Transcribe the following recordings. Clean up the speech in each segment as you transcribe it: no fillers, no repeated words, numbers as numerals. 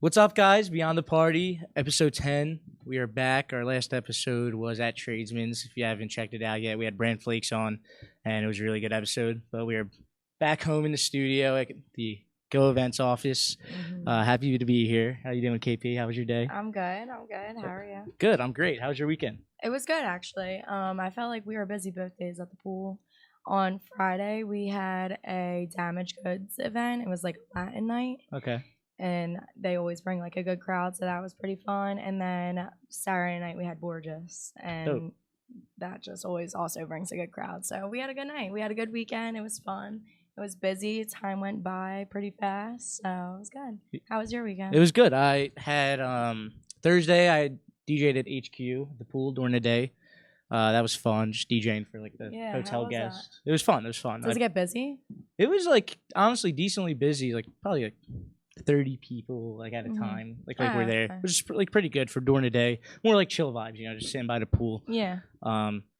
What's up, guys? Beyond the Party, episode 10. We are back. Our last episode was at Tradesman's. If you haven't checked it out yet, we had Brand Flakes on, and it was a really good episode. But we are back home in the studio at the Go Events office. Happy to be here. How you doing, KP? How was your day? I'm good. How are you? Good. I'm great. How was your weekend? It was good, actually. I felt like we were busy both days at the pool. On Friday, we had a damaged goods event. It was like a Latin night. Okay. And they always bring like a good crowd, so that was pretty fun. And then Saturday night we had Borges, and that just always also brings a good crowd. So we had a good night. We had a good weekend. It was fun. It was busy. Time went by pretty fast, so it was good. How was your weekend? It was good. I had Thursday. I DJ'd at HQ, the pool during the day. That was fun, just DJing for like the hotel guests. It was fun. It was fun. Does it get busy? It was like honestly decently busy. Like probably like 30 people like at a time. Like we're there. Okay. It was just like pretty good for during the day. More like chill vibes, just sitting by the pool. Yeah.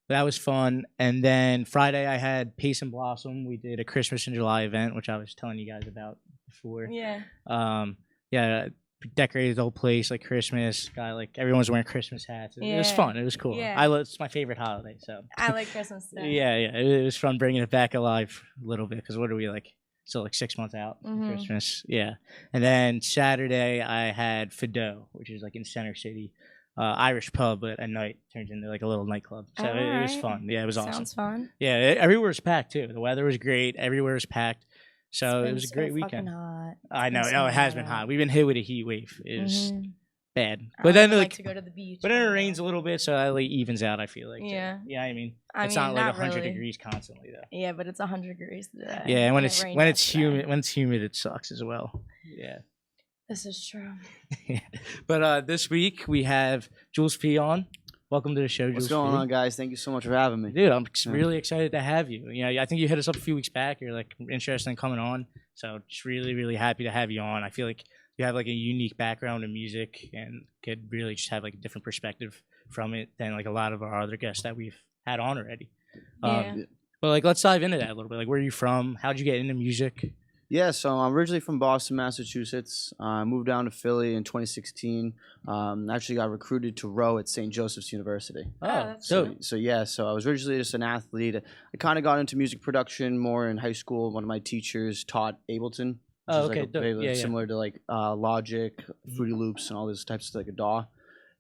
That was fun. And then Friday I had Pace and Blossom. We did a Christmas in July event, which I was telling you guys about before. Yeah. Decorated the whole place like Christmas. Got like everyone was wearing Christmas hats. It was fun. It was cool. Yeah. It's my favorite holiday. So I like Christmas too. yeah. It was fun bringing it back alive a little bit because what are we like? Still like 6 months out from Christmas. Yeah. And then Saturday I had Fido, which is like in Center City. Irish pub, but at night turns into like a little nightclub. So it was fun. Yeah, it was awesome. Sounds fun. Yeah, everywhere was packed too. The weather was great. Everywhere was packed. So it was a great weekend. Hot. I know. It has been hot. We've been hit with a heat wave. It was bad. I But then like to go to the beach. but then it rains a little bit, so it like evens out. I feel like. Yeah. Yeah, I mean, I it's mean, not like not 100 really. degrees constantly though. Yeah, but it's 100 degrees today. Yeah, and when rained it's yesterday. humid, it sucks as well. Yeah. This is true. But this week we have JulezP on. Welcome to the show, What's JulezP. going on, guys? Thank you so much for having me. Dude, I'm really excited to have you. I think you hit us up a few weeks back. You're like interested in coming on, so just really, really happy to have you on. I feel like you have like a unique background in music and could really just have like a different perspective from it than like a lot of our other guests that we've had on already. Yeah. But like, let's dive into that a little bit. Like, where are you from? How'd you get into music? Yeah, so I'm originally from Boston, Massachusetts. I moved down to Philly in 2016. Actually got recruited to row at St. Joseph's University. that's so So I was originally just an athlete. I kind of got into music production more in high school. One of my teachers taught Ableton, which is okay, like dope. very Yeah. similar to like Logic, Fruity Loops, and all those types of like a DAW.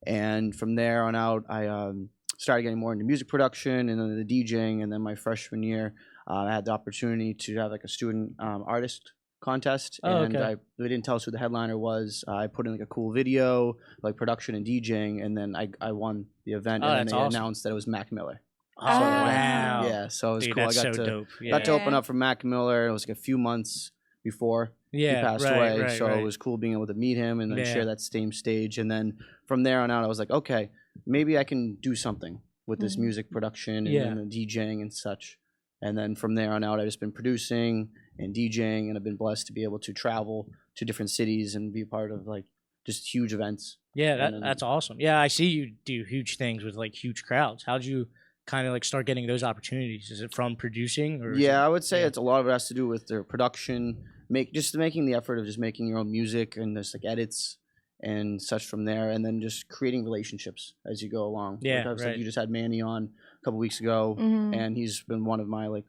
And from there on out, I started getting more into music production and then the DJing. And then my freshman year, I had the opportunity to have like a student artist contest, and they didn't tell us who the headliner was. I put in like a cool video, like production and DJing, and then I won the event, and then they announced that it was Mac Miller. Oh, wow. Yeah, so it was Dude, cool. I that's got so to dope. Yeah. got to open up for Mac Miller. It was like a few months before he passed away, so it was cool being able to meet him and then share that same stage. And then from there on out, I was like, okay, maybe I can do something with this music production and the DJing and such. And then from there on out, I've just been producing and DJing, and I've been blessed to be able to travel to different cities and be part of like just huge events. Yeah, that's awesome. Yeah, I see you do huge things with like huge crowds. How'd you kind of like start getting those opportunities? Is it from producing? Or I would say it's a lot of it has to do with their production, making the effort of just making your own music and just like edits and such from there, and then just creating relationships as you go along. Like you just had Manny on a couple weeks ago, and he's been one of my like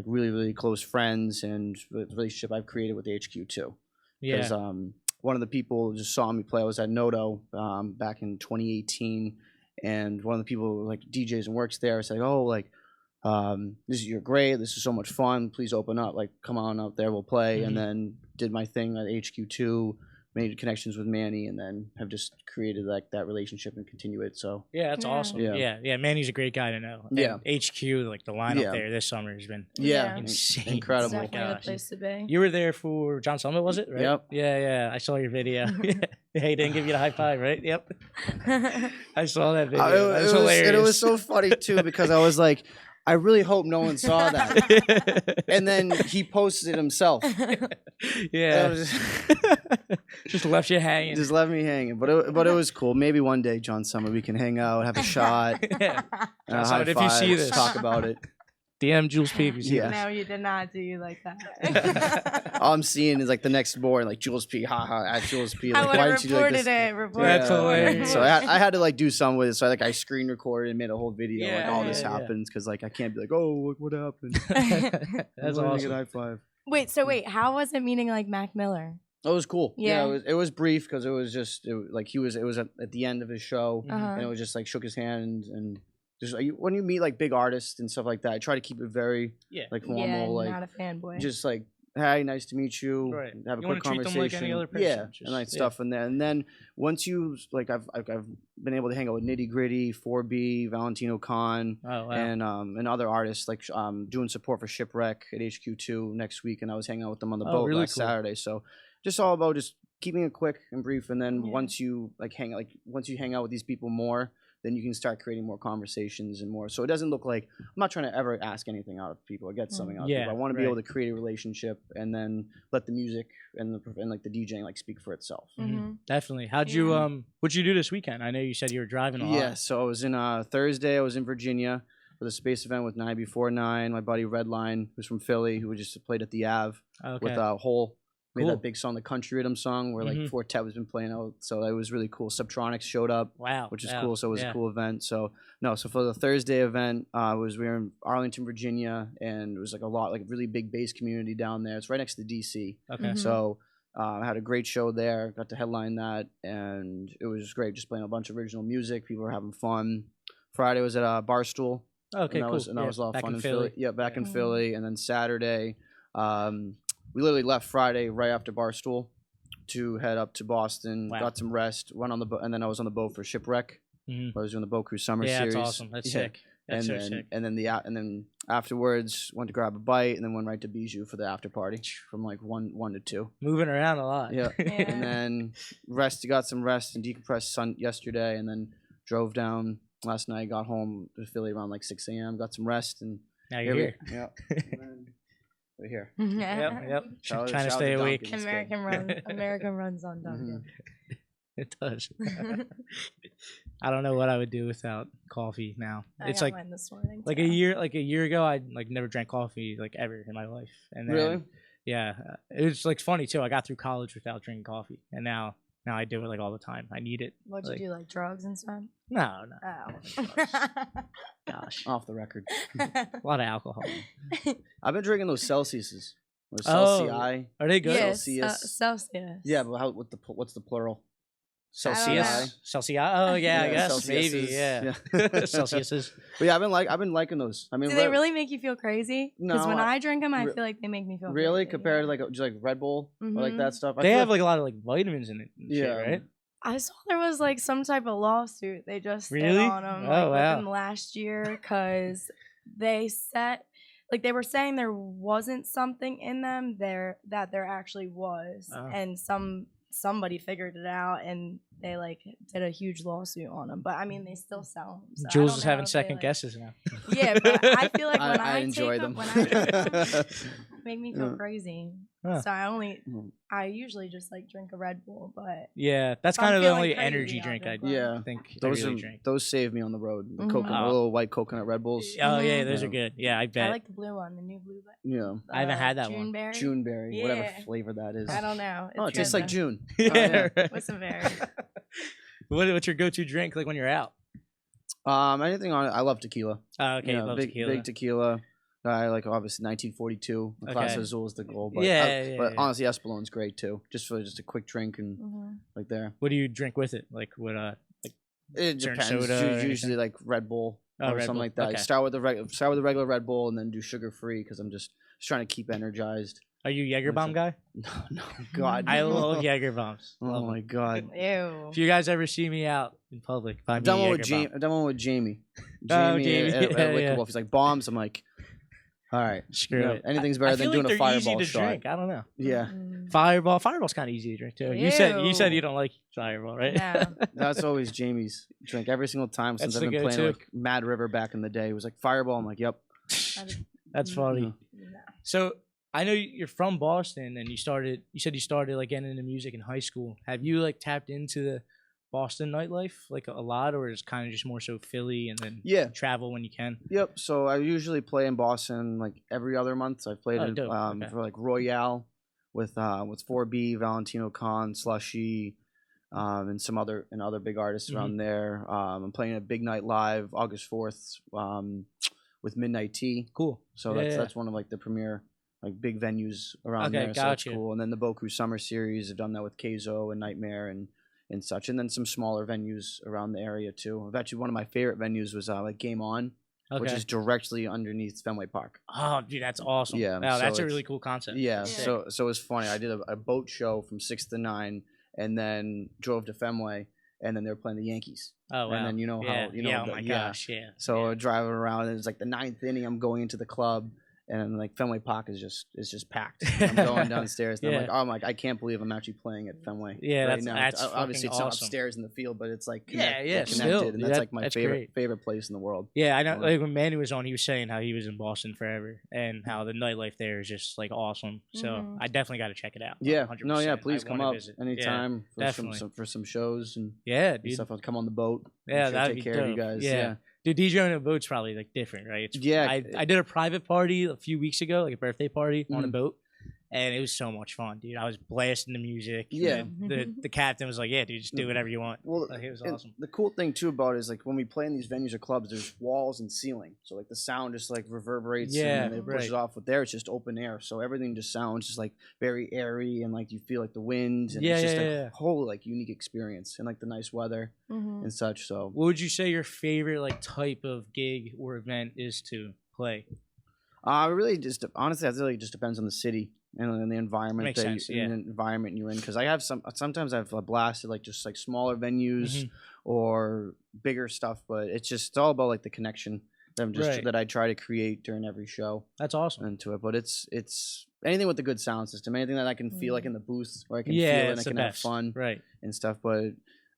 really, really close friends, and the relationship I've created with HQ too. Because one of the people just saw me play. I was at Noto back in 2018, and one of the people like DJs and works there said, "Oh, like you're great. This is so much fun. Please open up. Like, come on up there. We'll play." And then did my thing at HQ2. Made connections with Manny, and then have just created like that relationship and continue it. So that's awesome. Yeah, Manny's a great guy to know. Yeah, and HQ, like the lineup there this summer has been insane, incredible. It's definitely the place to be. You were there for John Summit, was it? Right? Yep. Yeah. I saw your video. Hey, didn't give you the high five, right? Yep. I saw that video. It was hilarious. And it was so funny too because I was like, I really hope no one saw that. And then he posted it himself. Yeah. Just left you hanging. Just left me hanging. But it was cool. Maybe one day, John Summer, we can hang out, have a shot. Yeah. High if five, you see this, talk about it. DM JulezP if you see Yeah. this. No, you did not do you like that. All I'm seeing is like the next morning, like JulezP, haha, at JulezP. I Like, would why have didn't you do like reported this? it. Reported That's it. hilarious. So I had to like do something with it. So I screen recorded and made a whole video. Like Yeah, all this yeah. happens because like I can't be like, oh, look what happened. That's Let me awesome. get a high five. Wait, how was it meeting like Mac Miller? It was cool. Yeah. It was brief because it was just it was at the end of his show Uh-huh. and it was just like shook his hand and just when you meet like big artists and stuff like that, I try to keep it very like formal, Yeah, like not a fanboy. just like, hey, nice to meet you. Right. Have a You quick wanna treat them like conversation. any other person, Yeah, just- and like yeah. stuff and then once you like I've been able to hang out with Nitty Gritty, 4B, Valentino Khan, Oh wow. and other artists like doing support for Shipwreck at HQ2 next week, and I was hanging out with them on the Oh, boat really last cool. Saturday. So just all about just keeping it quick and brief, and then Yeah. once you hang out with these people more, then you can start creating more conversations and more. So it doesn't look like I'm not trying to ever ask anything out of people or get something out of Yeah, people. I want to be right. able to create a relationship and then let the music and like the DJing like speak for itself. Mhm. Definitely. How'd you Yeah. what'd you do this weekend? I know you said you were driving a lot. Yeah, so I was in Thursday. I was in Virginia for the space event with 9 Before 9. My buddy Redline, who's from Philly, who just played at the Ave Okay. with Hole. Made Cool. that big song, the Country Rhythm song, where like Mhm. before Ted was been playing out. So that was really cool. Subtronics showed up, Wow. which is wow, cool. So it was yeah. a cool event. So for the Thursday event, we were in Arlington, Virginia, and it was like a lot, like really big bass community down there. It's right next to DC. Okay. Mhm. So I had a great show there. Got to headline that, and it was just great. Just playing a bunch of original music. People were having fun. Friday was at Barstool. Okay, and that cool. was a lot of Back fun in Philly. Yeah, back in Yeah. Philly, and then Saturday, we literally left Friday right after Barstool to head up to Boston. Wow. Got some rest. Went on the boat, and then I was on the boat for Shipwreck. Mhm. I was doing the boat cruise summer Yeah, series. that's awesome. That's Yeah. sick. That's so and then sick. and then afterwards went to grab a bite and then went right to Bijou for the after party from like 1 to 2. Moving around a lot. Yeah. Yeah. And then got some rest and decompressed yesterday, and then drove down last night. Got home to Philly around like 6 a.m. Got some rest, and Now you're here. Yeah. And then we're here. Yep. Shout out- Trying to shout out stay to awake. Duncan. American runs on Duncan. It does. I don't know what I would do without coffee now. I It's got like mine this morning. like too. a year ago I like never drank coffee like ever in my life. And then, Really? Yeah, it was like funny too. I got through college without drinking coffee, and now I do it like all the time. I need it. What'd you like- do, like drugs and stuff? No, Oh. gosh, Off the record. a lot of alcohol. I've been drinking those Celsiuses or Oh. Celsius. Are they good? Yes, Celsius. Celsius. Yeah, but what's the plural? I don't know. Celsius. Celsius. Oh yeah, I Yeah, guess Celsiuses. maybe. Yeah. Yeah. Celsiuses. But yeah, I've been liking those. I mean, Do they really make you feel crazy? Because No, when I drink them, I re- feel like they make me feel really crazy. compared to like just like Red Bull or like Mhm. that stuff. I They feel have like a lot of like vitamins in it. And Yeah. shit, right? I saw there was like some type of lawsuit they just did Really? on them Oh, wow. within last year because they they were saying there wasn't something in them that there actually was, Oh. and somebody figured it out and they like did a huge lawsuit on them. But I mean, they still sell them. So I Jules don't is know having if they, second like- guesses now. Yeah, but I feel like when I enjoy take them. when I drink them, make me feel Yeah. crazy. Huh. So Mm. I usually just like drink a Red Bull, but Yeah, that's If I'm kind of the feeling only crazy, energy I'll drink I drink one. Yeah. think those I really drink. those save me on the road. The Mhm. coconut, Oh. little white coconut Red Bulls. Oh yeah, Mhm. those are Yeah. good. Yeah, I bet. I like the blue one, the new blue. Yeah, I haven't had that one. Juneberry. Juneberry, whatever Yeah. flavor that is. I don't know. Oh, it tastes like June. yeah. yeah. Right. With some berry. What's your go-to drink like when you're out? Anything on it. I love tequila. Oh, okay, Yeah, love big tequila. big tequila. I like obviously 1942. The Class Okay. Azul is the goal, but Yeah, but yeah. honestly, Espolone's great too. Just for just a quick drink and Mhm. like there. What do you drink with it? Like what? It Certain depends. soda or Usually like Red Bull Oh, or Red something Bull. like that. Okay. Start with the regular Red Bull and then do sugar free because I'm just trying to keep energized. Are you Jaeger bomb guy? No, God. I no. love Jaeger bombs. Oh Love 'em. my God. Ew. If you guys ever see me out in public, buy me I've a done one with Jaeger bomb. I've done one with Jamie. Oh, Jamie, Jamie, at yeah, Wicked yeah. Wolf. He's like bombs. I'm like, all right. Screw you know, it. anything's I better feel than like doing a they're easy fireball to shot. drink. I don't know. Yeah, Mm. Fireball's kind of easy to drink too. You said Ew. you don't like Fireball, right? No. that's always Jamie's drink every single time since That's I've the been playing go-to. like Mad River back in the day. It was like Fireball. I'm like, yep. That's funny. Mhm. No. So I know you're from Boston, and you said you started like getting into music in high school. Have you like tapped into Boston nightlife like a lot, or is kind of just more so Philly and then travel when you can? Yep. So I usually play in Boston like every other month. I've played in for like Royale with 4B, Valentino Khan, Slushy, and some other big artists around there. I'm playing a big night live August 4th with Midnight Tea. Cool. So that's one of like the premier like big venues around there. So that's cool. And then the Boku Summer Series, I've done that with Keizo and Nightmare and such, and then some smaller venues around the area too. Actually, one of my favorite venues was like Game On, which is directly underneath Fenway Park. Oh, dude, that's awesome. Yeah, wow, that's a really cool concept. Yeah, so it was funny. I did a boat show from 6 to 9, and then drove to Fenway, and then they were playing the Yankees. Oh wow! And then you know how oh my gosh, yeah. So driving around, and it's like the 9th inning. I'm going into the club. And like Fenway Park is just packed. I'm going downstairs, and I'm like, I can't believe I'm actually playing at Fenway. Yeah, right that's obviously it's awesome. not upstairs in the field, but it's like connected, still, and that's like my favorite place in the world. Yeah, I know. Like when Manny was on, he was saying how he was in Boston forever, and how the nightlife there is just like awesome. So I definitely got to check it out. Yeah, 100%. no, yeah, please come up anytime for some shows and stuff. I'll come on the boat. Yeah, that'd take be care of you guys. Yeah. Dude, DJing on a boat's probably like different, right? I did a private party a few weeks ago, like a birthday party on a boat, and it was so much fun, dude. I was blasting the music. Yeah. The captain was like, "Yeah, dude, just do whatever you want." Well, like, it was awesome. The cool thing too about it is like when we play in these venues or clubs, there's walls and ceiling, so like the sound just like reverberates. And it pushes off. With there, it's just open air, so everything just sounds just like very airy, and like you feel like the wind. And it's just a whole like unique experience, and like the nice weather and such. So, what would you say your favorite like type of gig or event is to play? Really, just honestly, it really just depends on the city and the environment the environment you're in. Because I have sometimes I've blasted like just like smaller venues or bigger stuff, but it's all about like the connection that I try to create during every show. That's awesome. Into it, but it's anything with a good sound system, anything that I can feel like in the booth, where I can feel and I can have fun, and stuff. But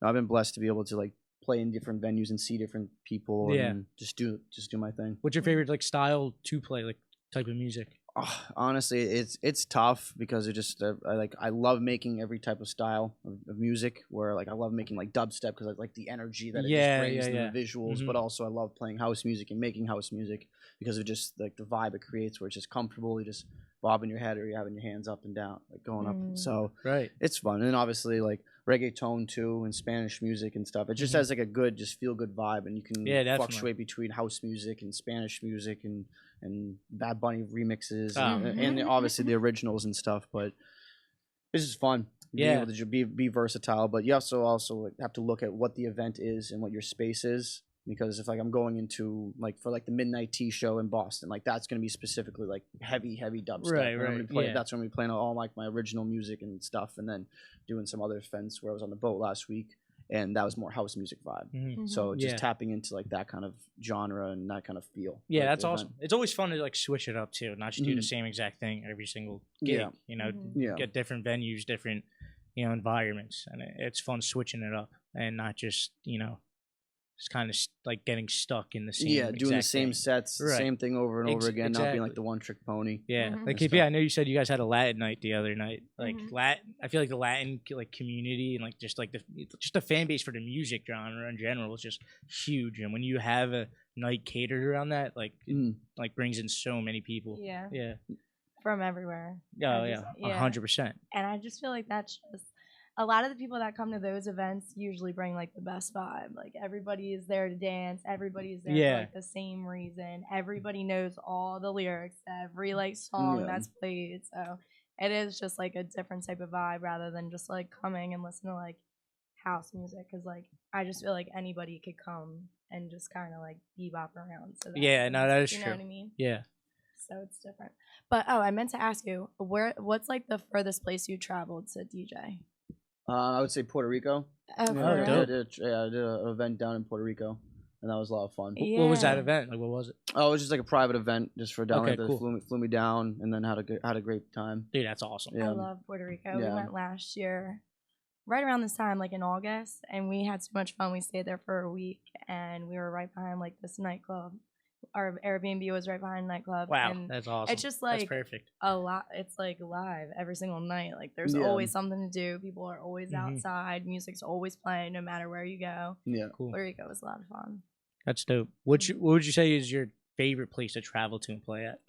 I've been blessed to be able to like play in different venues and see different people and just do my thing. What's your favorite like style to play, like type of music? Honestly, it's tough because it just I love making every type of style of music. Where like I love making like dubstep because I like the energy that it just brings and the visuals. But also I love playing house music and making house music because of just like the vibe it creates, where it's just comfortable. You just bobbing your head or you're having your hands up and down, like going up. So it's fun. And obviously like reggaeton too and Spanish music and stuff. It just has like a good, just feel good vibe, and you can fluctuate between house music and Spanish music and Bad Bunny remixes and obviously the originals and stuff. But it's just fun. Being able to be versatile, but you also like, have to look at what the event is and what your space is. Because if like I'm going into like for like the Midnight Tea show in Boston, like that's gonna be specifically like heavy dubstep. Right. That's when we play all like my original music and stuff, and then doing some other events where I was on the boat last week, and that was more house music vibe. So just tapping into like that kind of genre and that kind of feel. Yeah, that's awesome. It's always fun to like switch it up too, not just do the same exact thing every single gig. You know, get different venues, different environments, and it's fun switching it up and not just it's kind of like getting stuck in the same doing the same sets, same thing over and over again, not being like the one trick pony. Like I know you said you guys had a Latin night the other night. Like Latin, I feel like the Latin like community and like just the fan base for the music genre in general is just huge. And when you have a night catered around that, like like brings in so many people. Yeah, from everywhere. 100%. And I just feel like that's just. A lot of the people that come to those events usually bring like the best vibe. Like everybody is there to dance. Everybody is there for like the same reason. Everybody knows all the lyrics, every like song that's played. So it is just like a different type of vibe rather than just like coming and listen to like house music. Cause like I just feel like anybody could come and just kind of like bebop around. So that is true. You know what I mean? Yeah. So it's different. But I meant to ask you, what's like the furthest place you traveled to DJ? I would say Puerto Rico. I did an event down in Puerto Rico, and that was a lot of fun. What was that event? Like, what was it? Oh, it was just like a private event, just for down there. Cool. Flew me down, and then had a great time. Dude, that's awesome. I love Puerto Rico. We went last year, right around this time, like in August, and we had so much fun. We stayed there for a week, and we were right behind like this nightclub. our Airbnb was right behind the nightclub. Wow, and that's awesome. it's just like that's perfect. a lot. It's like live every single night. Like there's always something to do. People are always outside. Music's always playing, no matter where you go. Yeah, cool. Puerto Rico was a lot of fun. That's dope. What would you say is your favorite place to travel to and play at?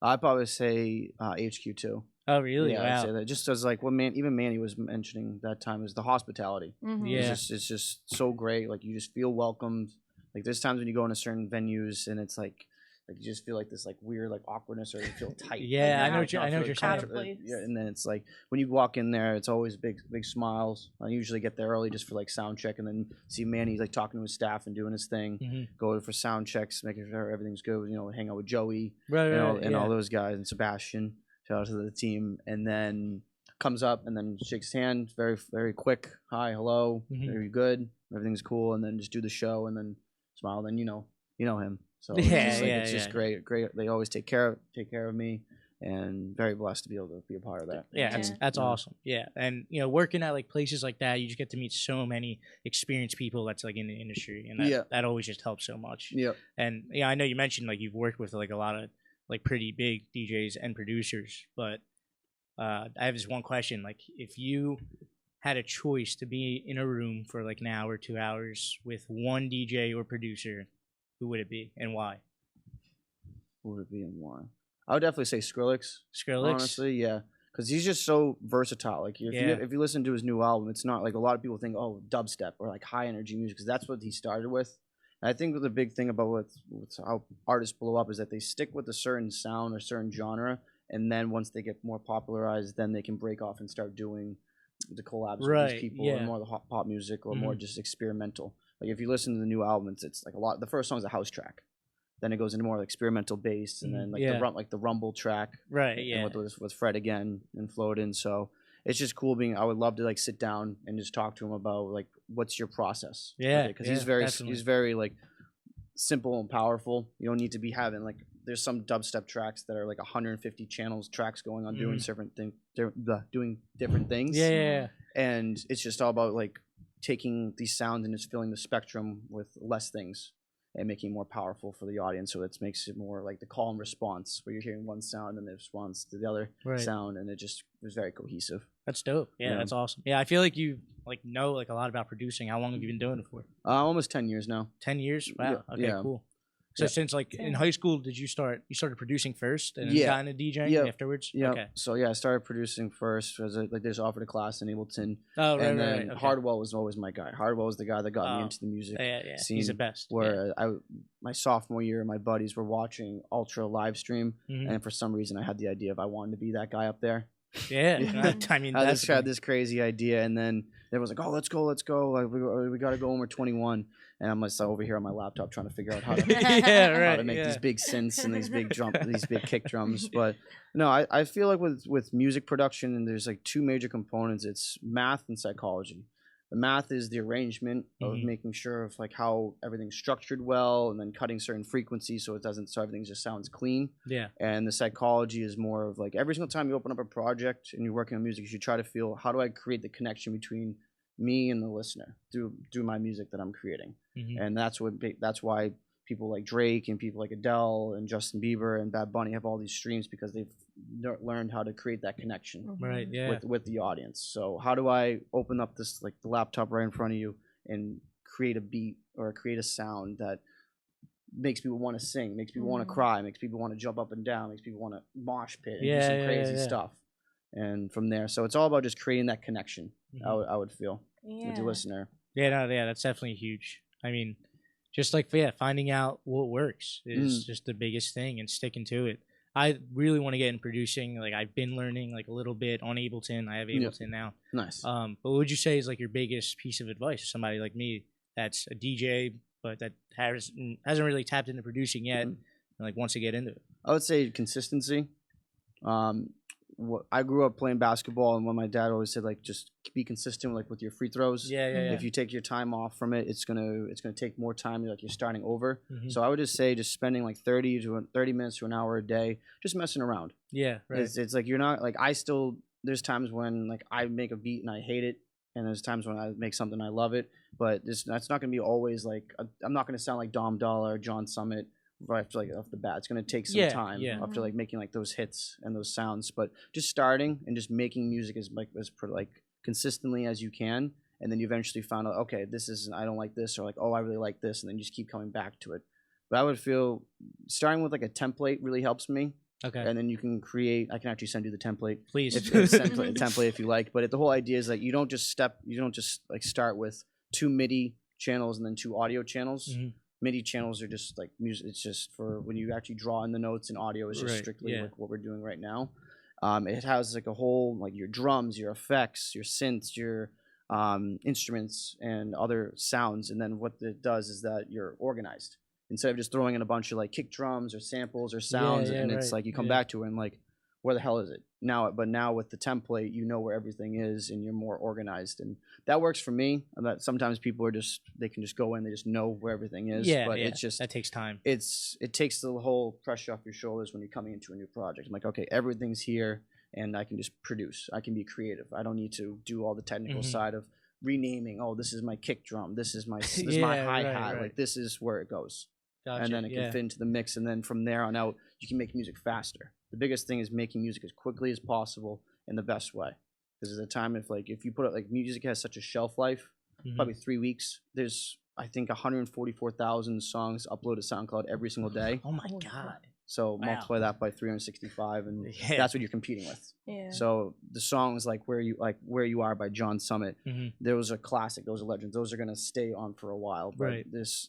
I'd probably say HQ too. Oh, really? Yeah, wow. I'd say that. Just as like what even Manny was mentioning that time is the hospitality. Yeah, it's just so great. Like you just feel welcomed. Like there's times when you go into certain venues and it's like you just feel like this like weird like awkwardness or you feel tight. yeah, I know what you're saying. Yeah, and then it's like when you walk in there, it's always big smiles. I usually get there early just for like sound check, and then see Manny like talking to his staff and doing his thing. Go for sound checks, making sure everything's good. You know, hang out with Joey, and all those guys, and Sebastian. Shout out to the team, and then comes up and then shakes his hand, very very quick. Hi, hello, are you good? Everything's cool, and then just do the show, and then smile. Then you know him. So it's just great. They always take care of me, and very blessed to be able to be a part of that. Yeah, that's awesome. Yeah, and working at like places like that, you just get to meet so many experienced people that's like in the industry, and that always just helps so much. Yeah, and I know you mentioned like you've worked with like a lot of like pretty big DJs and producers, but I have this one question: like if you had a choice to be in a room for like an hour, 2 hours with one DJ or producer, who would it be and why? Who would it be and why? I would definitely say Skrillex. Skrillex? Honestly, yeah. Because he's just so versatile. Like, if you listen to his new album, it's not like a lot of people think, oh, dubstep or like high energy music, because that's what he started with. And I think the big thing about how artists blow up is that they stick with a certain sound or certain genre, and then once they get more popularized, then they can break off and start doing the collabs with these people or more the pop music or more just experimental. Like if you listen to the new album, it's like a lot. The first song is a house track, then it goes into more like experimental bass, and then like the rumble track, right? Yeah, with Fred again and flowed in. So it's just cool being. I would love to like sit down and just talk to him about like what's your process. Yeah, because he's very like simple and powerful. You don't need to be having like. There's some dubstep tracks that are like 150 channels tracks going on doing different things. They're doing different things. Yeah. And it's just all about like taking these sounds and just filling the spectrum with less things and making it more powerful for the audience. So it makes it more like the call and response, where you're hearing one sound and the response to the other sound, and it was very cohesive. That's dope. Yeah, that's awesome. Yeah, I feel like you know like a lot about producing. How long have you been doing it for? Almost 10 years now. 10 years? Wow. Okay, cool. So since like in high school, you started producing first and then got into DJing afterwards? Yeah. Okay. So I started producing first as they just offered a class in Ableton. Oh, right, and then Okay. Hardwell was always my guy. Hardwell was the guy that got me into the music scene. He's the best. Where my sophomore year, my buddies were watching Ultra live stream, and for some reason I had the idea of I wanted to be that guy up there. Yeah. I mean, I just had this crazy idea, and then everyone's like, "Oh, let's go! Like we got to go when we're 21." And I'm just over here on my laptop trying to figure out how to how to make these big synths and these big these big kick drums. But no, I feel like with music production, and there's like two major components. It's math and psychology. The math is the arrangement of making sure of like how everything's structured well, and then cutting certain frequencies so everything just sounds clean. Yeah. And the psychology is more of like every single time you open up a project and you're working on music, you should try to feel, how do I create the connection between me and the listener through my music that I'm creating. And that's why people like Drake and people like Adele and Justin Bieber and Bad Bunny have all these streams, because they've learned how to create that connection with the audience. So how do I open up this like the laptop right in front of you and create a beat or create a sound that makes people want to sing, makes people want to cry, makes people want to jump up and down, makes people want to mosh pit and do some crazy stuff. And from there, so it's all about just creating that connection. I would feel with the listener. That's definitely huge. I mean, just like finding out what works is just the biggest thing, and sticking to it. I really want to get in producing. Like I've been learning like a little bit on Ableton. I have Ableton now. Nice. But what would you say is like your biggest piece of advice to somebody like me that's a DJ but that hasn't really tapped into producing yet, and like wants to get into it? I would say consistency. I grew up playing basketball, and when my dad always said like just be consistent like with your free throws. If you take your time off from it, it's gonna take more time. Like you're starting over. So I would just say just spending like 30 minutes to an hour a day just messing around. Yeah, right. It's like you're not like there's times when like I make a beat and I hate it, and there's times when I make something I love it. But that's not gonna be always like I'm not gonna sound like Dom Dollar or John Summit right after like off the bat. It's gonna take some time after like making like those hits and those sounds. But just starting and just making music as consistently as you can, and then you eventually found out, okay, this is I don't like this, or like, oh, I really like this, and then you just keep coming back to it. But I would feel starting with like a template really helps me. Okay. And then you can create. I can actually send you the template, please. Template if you like. But the whole idea is that you don't just like start with 2 MIDI channels and then 2 audio channels. Mm-hmm. MIDI channels are just like music. It's just for when you actually draw in the notes, and audio is just strictly like what we're doing right now. It has like a whole like your drums, your effects, your synths, your instruments, and other sounds. And then what it does is that you're organized. Instead of just throwing in a bunch of like kick drums or samples or sounds, and it's like you come back to it and like, where the hell is it now? But now with the template, you know where everything is, and you're more organized, and that works for me. And that sometimes people are they can just go in, they just know where everything is. But it's just that takes time. It takes the whole pressure off your shoulders when you're coming into a new project. I'm like, okay, everything's here, and I can just produce. I can be creative. I don't need to do all the technical side of renaming. Oh, this is my kick drum. This is my my hi-hat. Right. Like this is where it goes. Gotcha. And then it can fit into the mix, and then from there on out, you can make music faster. The biggest thing is making music as quickly as possible in the best way. Because at a time, if you put it like music has such a shelf life, probably 3 weeks. There's I think 144,000 songs uploaded to SoundCloud every single day. Oh my god! So multiply that by 365, and that's what you're competing with. Yeah. So the songs like Where You Are by John Summit, those are classic. Those are legends. Those are gonna stay on for a while. But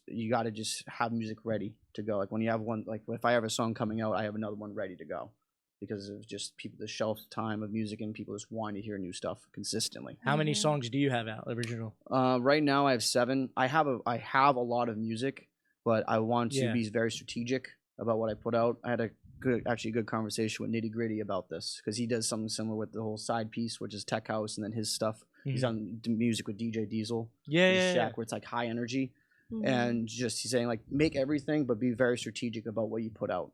you got to just have music ready to go. Like when you have one, like if I have a song coming out, I have another one ready to go, because of just the shelf time of music and people just wanting to hear new stuff consistently. How many songs do you have out original? Right now I have 7. I have a lot of music, but I want to be very strategic about what I put out. I had a good conversation with Nitty Gritty about this, because he does something similar with the whole side piece, which is tech house, and then his stuff. He's on music with DJ Diesel. Where it's like high energy, and just he's saying like make everything, but be very strategic about what you put out.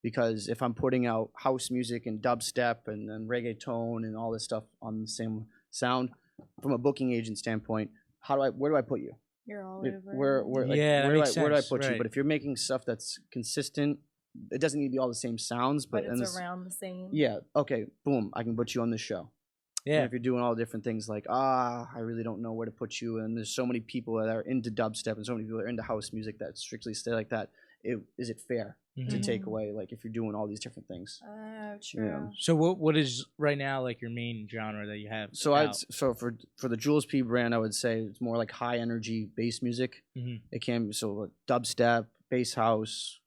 Because if I'm putting out house music and dubstep and then reggaeton and all this stuff on the same sound, from a booking agent standpoint, where do I put you? You're all over. Where do I put you? But if you're making stuff that's consistent, it doesn't need to be all the same sounds, but it's around the same. Yeah. Okay. Boom. I can put you on this show. Yeah. And if you're doing all different things like I really don't know where to put you, and there's so many people that are into dubstep and so many people that are into house music that strictly stay like that. Is it fair to take away, like if you're doing all these different things? Oh, true. Yeah. So what is right now like your main genre that you have? So for the JulezP brand, I would say it's more like high energy bass music. It can be like dubstep, bass house,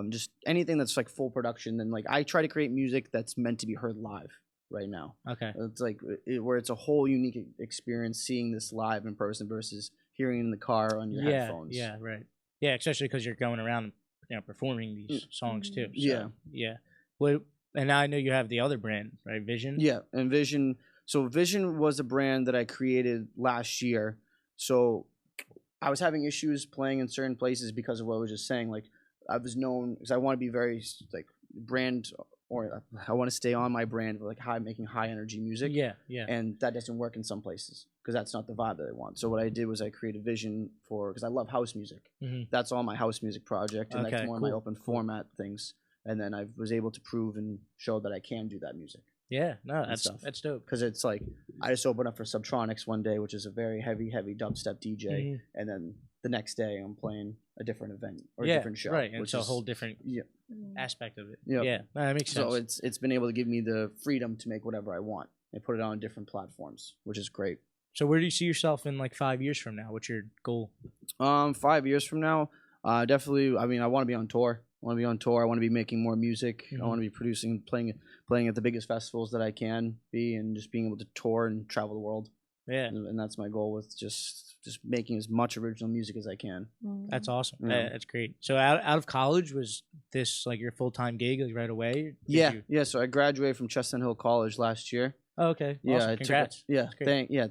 just anything that's like full production. And like I try to create music that's meant to be heard live right now. Okay. It's like where it's a whole unique experience seeing this live in person versus hearing it in the car on your headphones. Yeah, right. Yeah, especially because you're going around, performing these songs too. So, yeah. Well, and now I know you have the other brand, right? Vision. Yeah, and Vision. So Vision was a brand that I created last year. So I was having issues playing in certain places because of what I was just saying. Like I was known because I want to be very like brand, or I want to stay on my brand, like making high energy music. Yeah. And that doesn't work in some places because that's not the vibe that I want. So what I did was I created Vision because I love house music. That's all my house music project, and that's more of my open format things. And then I was able to prove and show that I can do that music. Yeah, no, that's dope. Because it's like I just opened up for Subtronics one day, which is a very heavy dubstep DJ, and then the next day I'm playing a different event or a different show. Right, and it's a whole different aspect of it. Yeah, no, that makes sense. So it's been able to give me the freedom to make whatever I want and put it on different platforms, which is great. So where do you see yourself in like 5 years from now? What's your goal? 5 years from now, definitely. I mean, I want to be on tour. I want to be making more music. I want to be producing, playing at the biggest festivals that I can be, and just being able to tour and travel the world. Yeah, and that's my goal with just making as much original music as I can. That's awesome. That's great. So out of college, was this like your full-time gig like right away? Yeah. So I graduated from Chestnut Hill College last year. Oh, okay. Yeah, awesome. Congrats.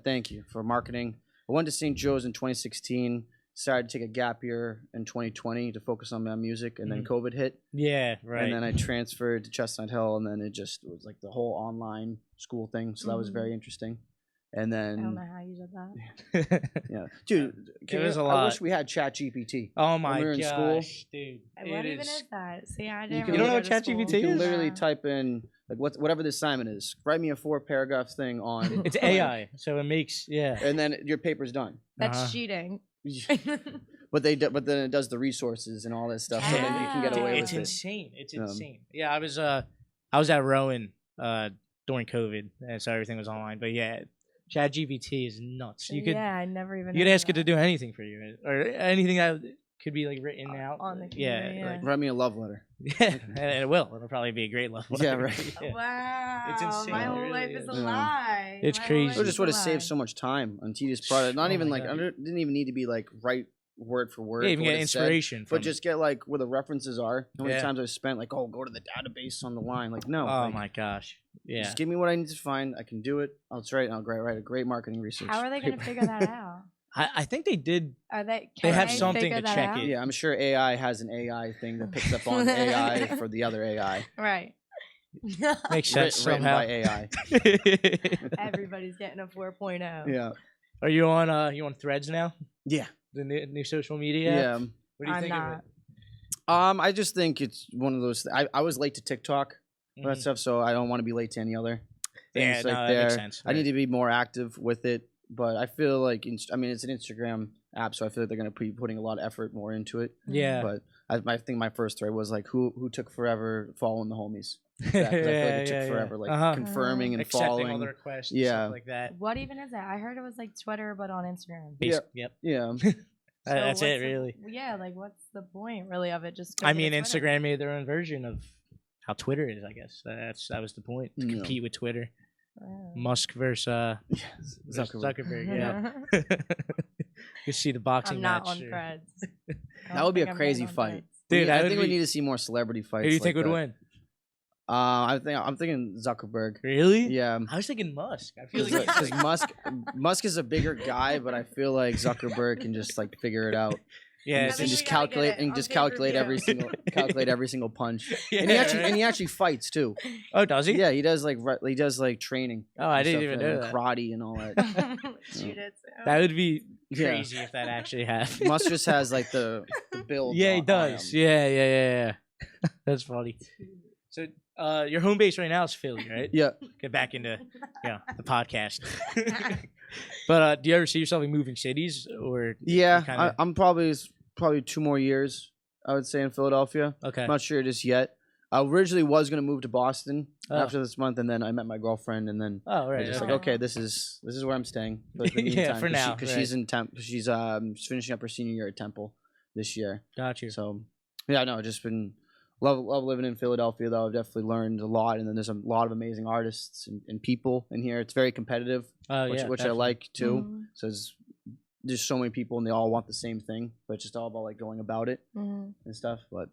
Thank you for marketing. I went to St. Joe's in 2016. Decided to take a gap year in 2020 to focus on my music, and then COVID hit. Yeah, right. And then I transferred to Chestnut Hill, and then it was like the whole online school thing. So that was very interesting. And I don't know then, how you did that. yeah, dude, It was a I lot. wish we had Chat GPT. Oh my we were in gosh, school. dude! What It even is that? See, I didn't. can- really You don't know go what to school. ChatGPT You can is? literally Nah. type in like whatever the assignment is. Write me a 4-paragraph thing on. It's AI, so it makes and then your paper's done. That's Uh-huh. cheating. But then it does the resources and all that stuff, so then you can get Ah. away It's with it. insane. It's insane. Yeah, I was at Rowan during COVID, and so everything was online. But yeah, ChatGPT is nuts. You could I never even. you could heard ask of it to that. do anything for you, or anything that could be like written out on the yeah, computer, yeah. like, Write me a love letter. yeah, and it will. It'll probably be a great level. Yeah, right. Yeah. Wow, It's insane, my it whole really life is a is. Yeah. lie. It's My whole crazy. life It is just a would have lie. saved so much time on tedious product. Not Oh even my like God. didn't even need to be like right word for word. Yeah, for even what get it said, inspiration from but just get like where the references are. How many Yeah. times I've spent like, oh, go to the database on the line. Like, no. Oh like, my gosh. Yeah. Just give me what I need to find. I can do it. I'll write a great marketing research. How are they going to paper. figure that out? I think they did. Are they? They Can have they something figure to that check out? it. Yeah, I'm sure AI has an AI thing that picks up on AI for the other AI. Right. Makes sense Written somehow. by AI. Everybody's getting a 4.0. Yeah. Are you on Threads now? Yeah. The new social media? Yeah. What do you I'm think not. of it? I just think it's one of those. I was late to TikTok, all that Mhm. stuff, so I don't want to be late to any other Yeah, things no, like that makes there. sense. I need to be more active with it, but I feel like it's an Instagram app, so I feel like they're gonna be putting a lot of effort more into it. Yeah. But I think my first thread was like, who took forever following the homies? Yeah, 'Cause I feel like it took forever, like Uh-huh. confirming and Accepting following. all the requests, Yeah. and stuff like that. What even is that? I heard it was like Twitter, but on Instagram. Yeah. Yep. Yeah, So That's what's it, the- really. Yeah, like what's the point really of it? Just. go I to mean, Twitter? Instagram made their own version of how Twitter is. I guess that was the point to Yeah. compete with Twitter. Oh. Musk versus Zuckerberg. Yeah. You see the boxing I'm not match. on or- Threads. I That don't would be think a I'm crazy getting on fight. Threads. Dude, I that would think we be- need to see more celebrity fights. Who do you like think would that. win? I'm thinking Zuckerberg. Really? Yeah. I was thinking Musk. I feel like Because Musk is a bigger guy, but I feel like Zuckerberg can just like figure it out. yeah, and it's think just we gotta get calculate it and on just pay-per-view. calculate every single punch. yeah, And he actually fights too. Oh, does he? Yeah, he does like training. Oh, I and didn't stuff, even and know that. karate and all that. Jiu-jitsu. That would be Yeah. crazy if that actually happened. Musk just has like the build. Yeah, he on does. him. Yeah. That's funny. So, your home base right now is Philly, right? Yeah. Get back into the podcast. But do you ever see yourself in moving cities or? Yeah, kinda- I'm probably 2 more years, I would say, in Philadelphia. Okay. I'm not sure just yet. I originally was gonna move to Boston Oh. after this month, and then I met my girlfriend, and then Oh, I right. was just okay. like, okay, this is where I'm staying for the Yeah, meantime. for now, because right. she's in she's finishing up her senior year at Temple this year. Got you. So yeah, no, just been love living in Philadelphia. Though I've definitely learned a lot, and then there's a lot of amazing artists and people in here. It's very competitive, Oh, which yeah, I definitely. like too. Mhm. So there's so many people, and they all want the same thing, but it's just all about like going about it Mhm. and stuff. But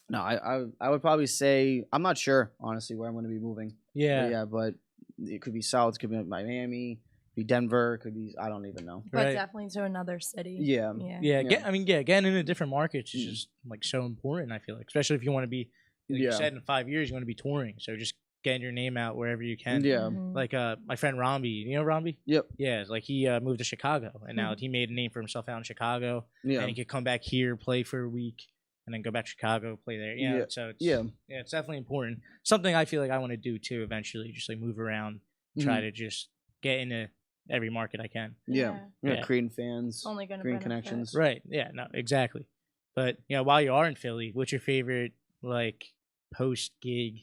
no, I would probably say I'm not sure honestly where I'm going to be moving. Yeah. But it could be south, it could be Miami, could be Denver, could be I don't even know. But Right. definitely to another city. Yeah. Yeah. Yeah, Yeah. getting into different markets is Mm. just like so important. I feel like, especially if you want to be, like you Yeah. said, in 5 years you want to be touring. So just getting your name out wherever you can. Yeah. Mhm. Like my friend Romby, you know Romby? Yep. Yeah, it's like he moved to Chicago, and now he made a name for himself out in Chicago, Yeah. and he could come back here, play for a week, and then go back to Chicago, play there. You know, Yeah. so it's, Yeah. it's definitely important. Something I feel like I want to do too eventually, just like move around, try to just get into every market I can. Yeah. Yeah. Creating fans, It's only going to creating connections. Right. Yeah. No. Exactly. But while you are in Philly, what's your favorite like post gig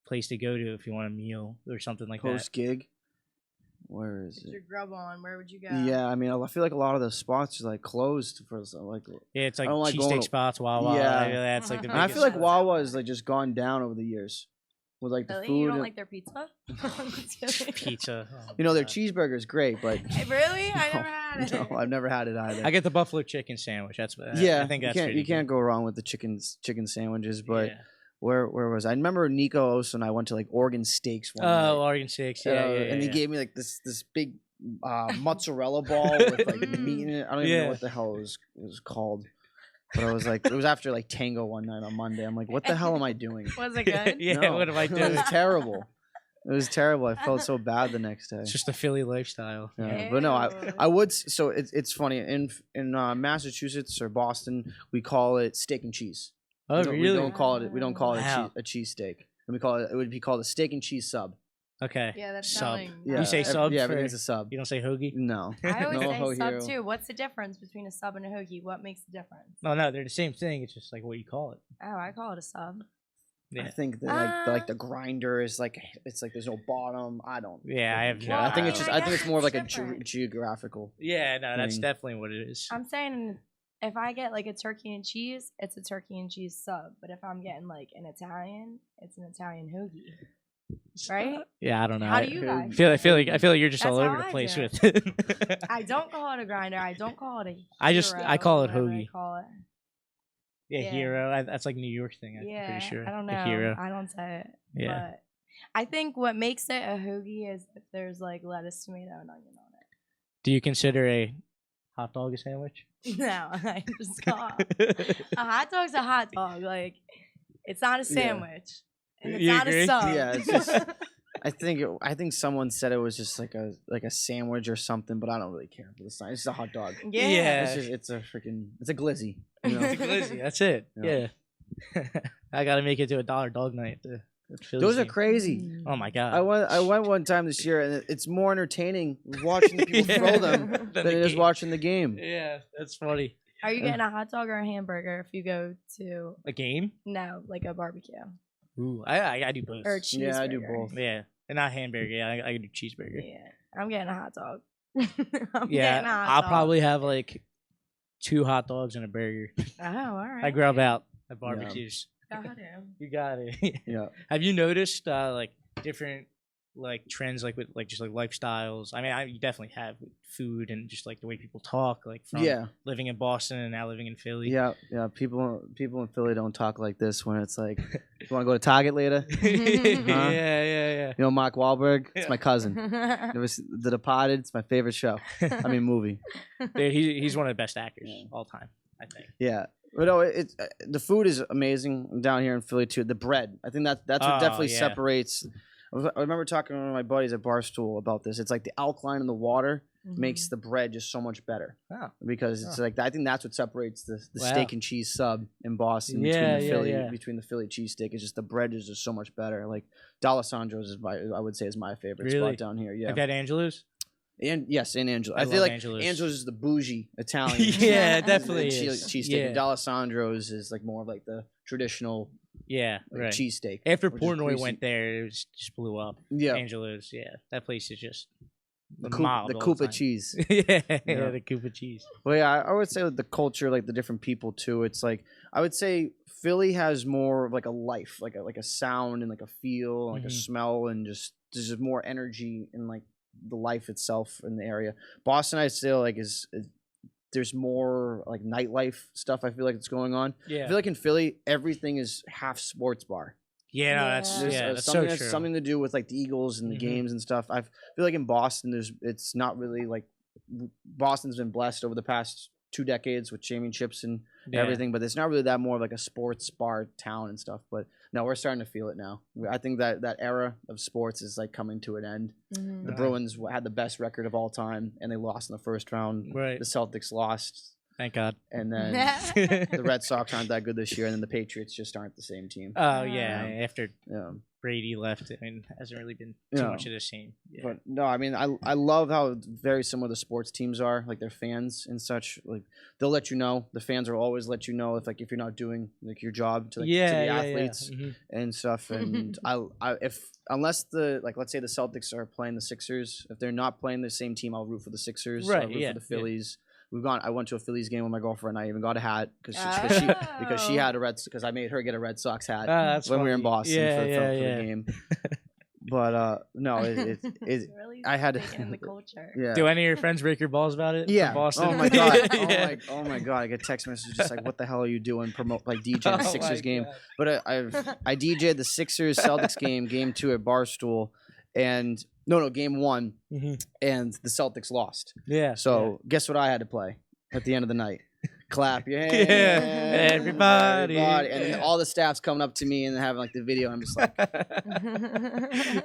place to go to if you want a meal or something like Post gig. Where is Get your it? grub on. Where would you go? Yeah, I mean, I feel like a lot of the spots are like closed for like. that? Yeah, it's like I don't like going cheesesteak to- spots, Wawa. Yeah. That's like the And And I biggest. feel like spots. Wawa has like just gone down over the years with like the Really? food. You don't like their pizza? pizza. Oh, You know, their God. cheeseburger is great, but Really? I never had it. no, I've never had it either. I get the buffalo chicken sandwich. That's yeah, I think that's you can't pretty you can't good. go wrong with the chicken sandwiches. But Yeah. where was I? remember Nikos and I went to like Oregon Steaks one night. Oh, Oregon Steaks. Yeah, and he yeah. gave me like this big mozzarella ball with like meat in it. I don't even Yeah. know what the hell it was called. But I was like, it was after like Tango one night on Monday. I'm like, what the hell am I doing? Was it good? Yeah, No, what am I it doing? was terrible. It was terrible. I felt so bad the next day. It's just the Philly lifestyle. Yeah. But no, I would. So it's funny in Massachusetts or Boston, we call it steak and cheese. Oh, really? We don't call it. We don't call it Wow. a cheese steak. And we call it. It would be called a steak and cheese sub. Okay. Yeah, that's Sub. sounding. Yeah. You say sub Yeah, for- everything's a sub. You don't say hoagie? No. I always No say ho sub hero. too. What's the difference between a sub and a hoagie? What makes the difference? No, they're the same thing. It's just like what you call it. Oh, I call it a sub. Yeah. I think that like the grinder is like it's like there's no bottom. I don't. Yeah, I have fucking no care. I think idea. it's just. Oh I my think it's God, more of like it's different. geographical. Yeah, no, that's thing. definitely what it is. I'm saying if I get like a turkey and cheese, it's a turkey and cheese sub. But if I'm getting like an Italian, it's an Italian hoagie. Right? Yeah, I don't know. How I do you guys? feel like you're just That's all over how the I place do with it. I don't call it a grinder. I don't call it a. I call it hero, whatever hoagie. I call it. Yeah, Yeah. hero. That's like New York thing. I'm Yeah, pretty sure. I don't The know. hero. I don't say it. Yeah. But I think what makes it a hoagie is if there's like lettuce, tomato, and onion on Do you consider a hot dog a sandwich? it. No, I just call a hot dog's a hot dog. Like it's not a sandwich, and it's You not agree? a sub. Yeah, it's just- I think someone said it was just like a sandwich or something, but I don't really care for the sign. It's just a hot dog. yeah. Yeah. It's a glizzy. You know? It's a glizzy. That's it. Yeah. Yeah. I gotta make it to a dollar dog night. Those are crazy. Oh my god. I went one time this year, and it's more entertaining watching the people throw them than it is watching the game. Yeah, that's funny. Are you getting a hot dog or a hamburger if you go to A game? like a barbecue Ooh, I do both. or a cheeseburger? Yeah, I do both. Yeah, and not hamburger. Yeah, I do cheeseburger. Yeah, I'm getting a hot dog. Yeah, I'll probably have like 2 hot dogs and a burger. Oh, all right. I grub out at barbecues. Got it. You got it. Yeah. Have you noticed like different like trends like with like just like lifestyles? I mean, you definitely have with food and just like the way people talk, like from Yeah. living in Boston and now living in Philly. Yeah, yeah. People in Philly don't talk like this when it's like, you want to go to Target later? Yeah. You know, Mark Wahlberg. It's Yeah. my cousin. The Departed. It's my favorite show. I mean, movie. Dude, he's one of the best actors Yeah. all time, I think. Yeah. But no, it's the food is amazing down here in Philly too. The bread, I think that's what Oh, definitely yeah. separates. I remember talking to one of my buddies at Barstool about this. It's like the alkaline in the water Mm-hmm. makes the bread just so much better Oh. because it's Oh. like I think that's what separates the Wow. steak and cheese sub in Boston Yeah, between the Philly cheesesteak. It's just the bread is just so much better. Like D'Alessandro's is I would say is my favorite Really? spot down here. Yeah, Have you had Angelo's? and yes, in Angelo. I I feel love like Angelo's. Angelo's is the bougie Italian. Yeah, it definitely is. Cheesesteak. Yeah. And D'Alessandro's is like more of like the traditional Yeah, like, right. cheesesteak. After which is Portnoy greasy. went there, it just blew up. Yeah, Angelo's, yeah. That place is just the mob all Koopa time. cheese. yeah, Yeah. the Koopa cheese. Well, yeah, I would say with the culture, like the different people too. It's like I would say Philly has more of like a life, like a sound and like a feel, like a Mhm. smell, and just there's just more energy in like the life itself in the area. Boston, I still like is there's more like nightlife stuff. I feel like it's going on. Yeah, I feel like in Philly, everything is half sports bar. yeah, no, Yeah. that's There's that's something so that's true. something to do with like the Eagles and the Mhm. games and stuff. I feel like in Boston, it's not really like Boston's been blessed over the past 2 decades with championships and Yeah. everything, but it's not really that more of like a sports bar town and stuff. But no, we're starting to feel it now. I think that era of sports is like coming to an end. Mhm. The Right. Bruins had the best record of all time, and they lost in the first round. Right. The Celtics lost, Thank God. and then the Red Sox aren't that good this year, and then the Patriots just aren't the same team. Oh yeah, Yeah. after Yeah. Brady left, I mean, hasn't really been too Yeah. much of the same. Yeah. But no, I mean, I love how very similar the sports teams are, like their fans and such. Like they'll let you know. The fans will always let you know if you're not doing like your job to the athletes Mhm. and stuff. And unless let's say the Celtics are playing the Sixers, if they're not playing the same team, I'll root for the Sixers. Right, I'll root yeah, for the yeah. Phillies. I went to a Phillies game with my girlfriend. I even got a hat because she had because I made her get a Red Sox hat That's when we were in funny. Boston Yeah, for yeah, the yeah. game. But no, It's really I had big in the culture. yeah. Do any of your friends break your balls about it? from Yeah. Boston. Oh my god. Yeah. Oh my god. I get text messages just like, "What the hell are you doing? Promote like DJ the Oh Sixers my game." God. But I DJ'd the Sixers Celtics game 2 at Barstool, and game 1, Mhm. and the Celtics lost. Yeah. So guess what I had to play at the end of the night? clap your hands. Yeah, everybody. And then all the staff's coming up to me and having like the video. I'm just like,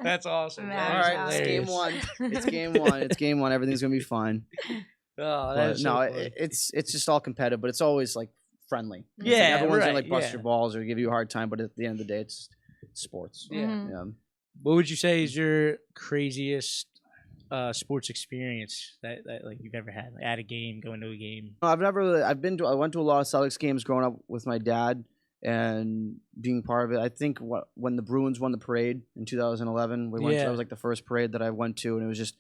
that's awesome. all right, it's game one. It's game one. It's game one. Everything's gonna be fine. Oh, that's it's just all competitive, but it's always like friendly. It's yeah, like everyone's right, gonna like bust your balls or give you a hard time, but at the end of the day, it's sports. Yeah. What would you say is your craziest sports experience that like you've ever had, like, at a game, going to a game? I went to a lot of Celtics games growing up with my dad and being part of it. I think when the Bruins won the parade in 2011, that was like the first parade that I went to, and it was just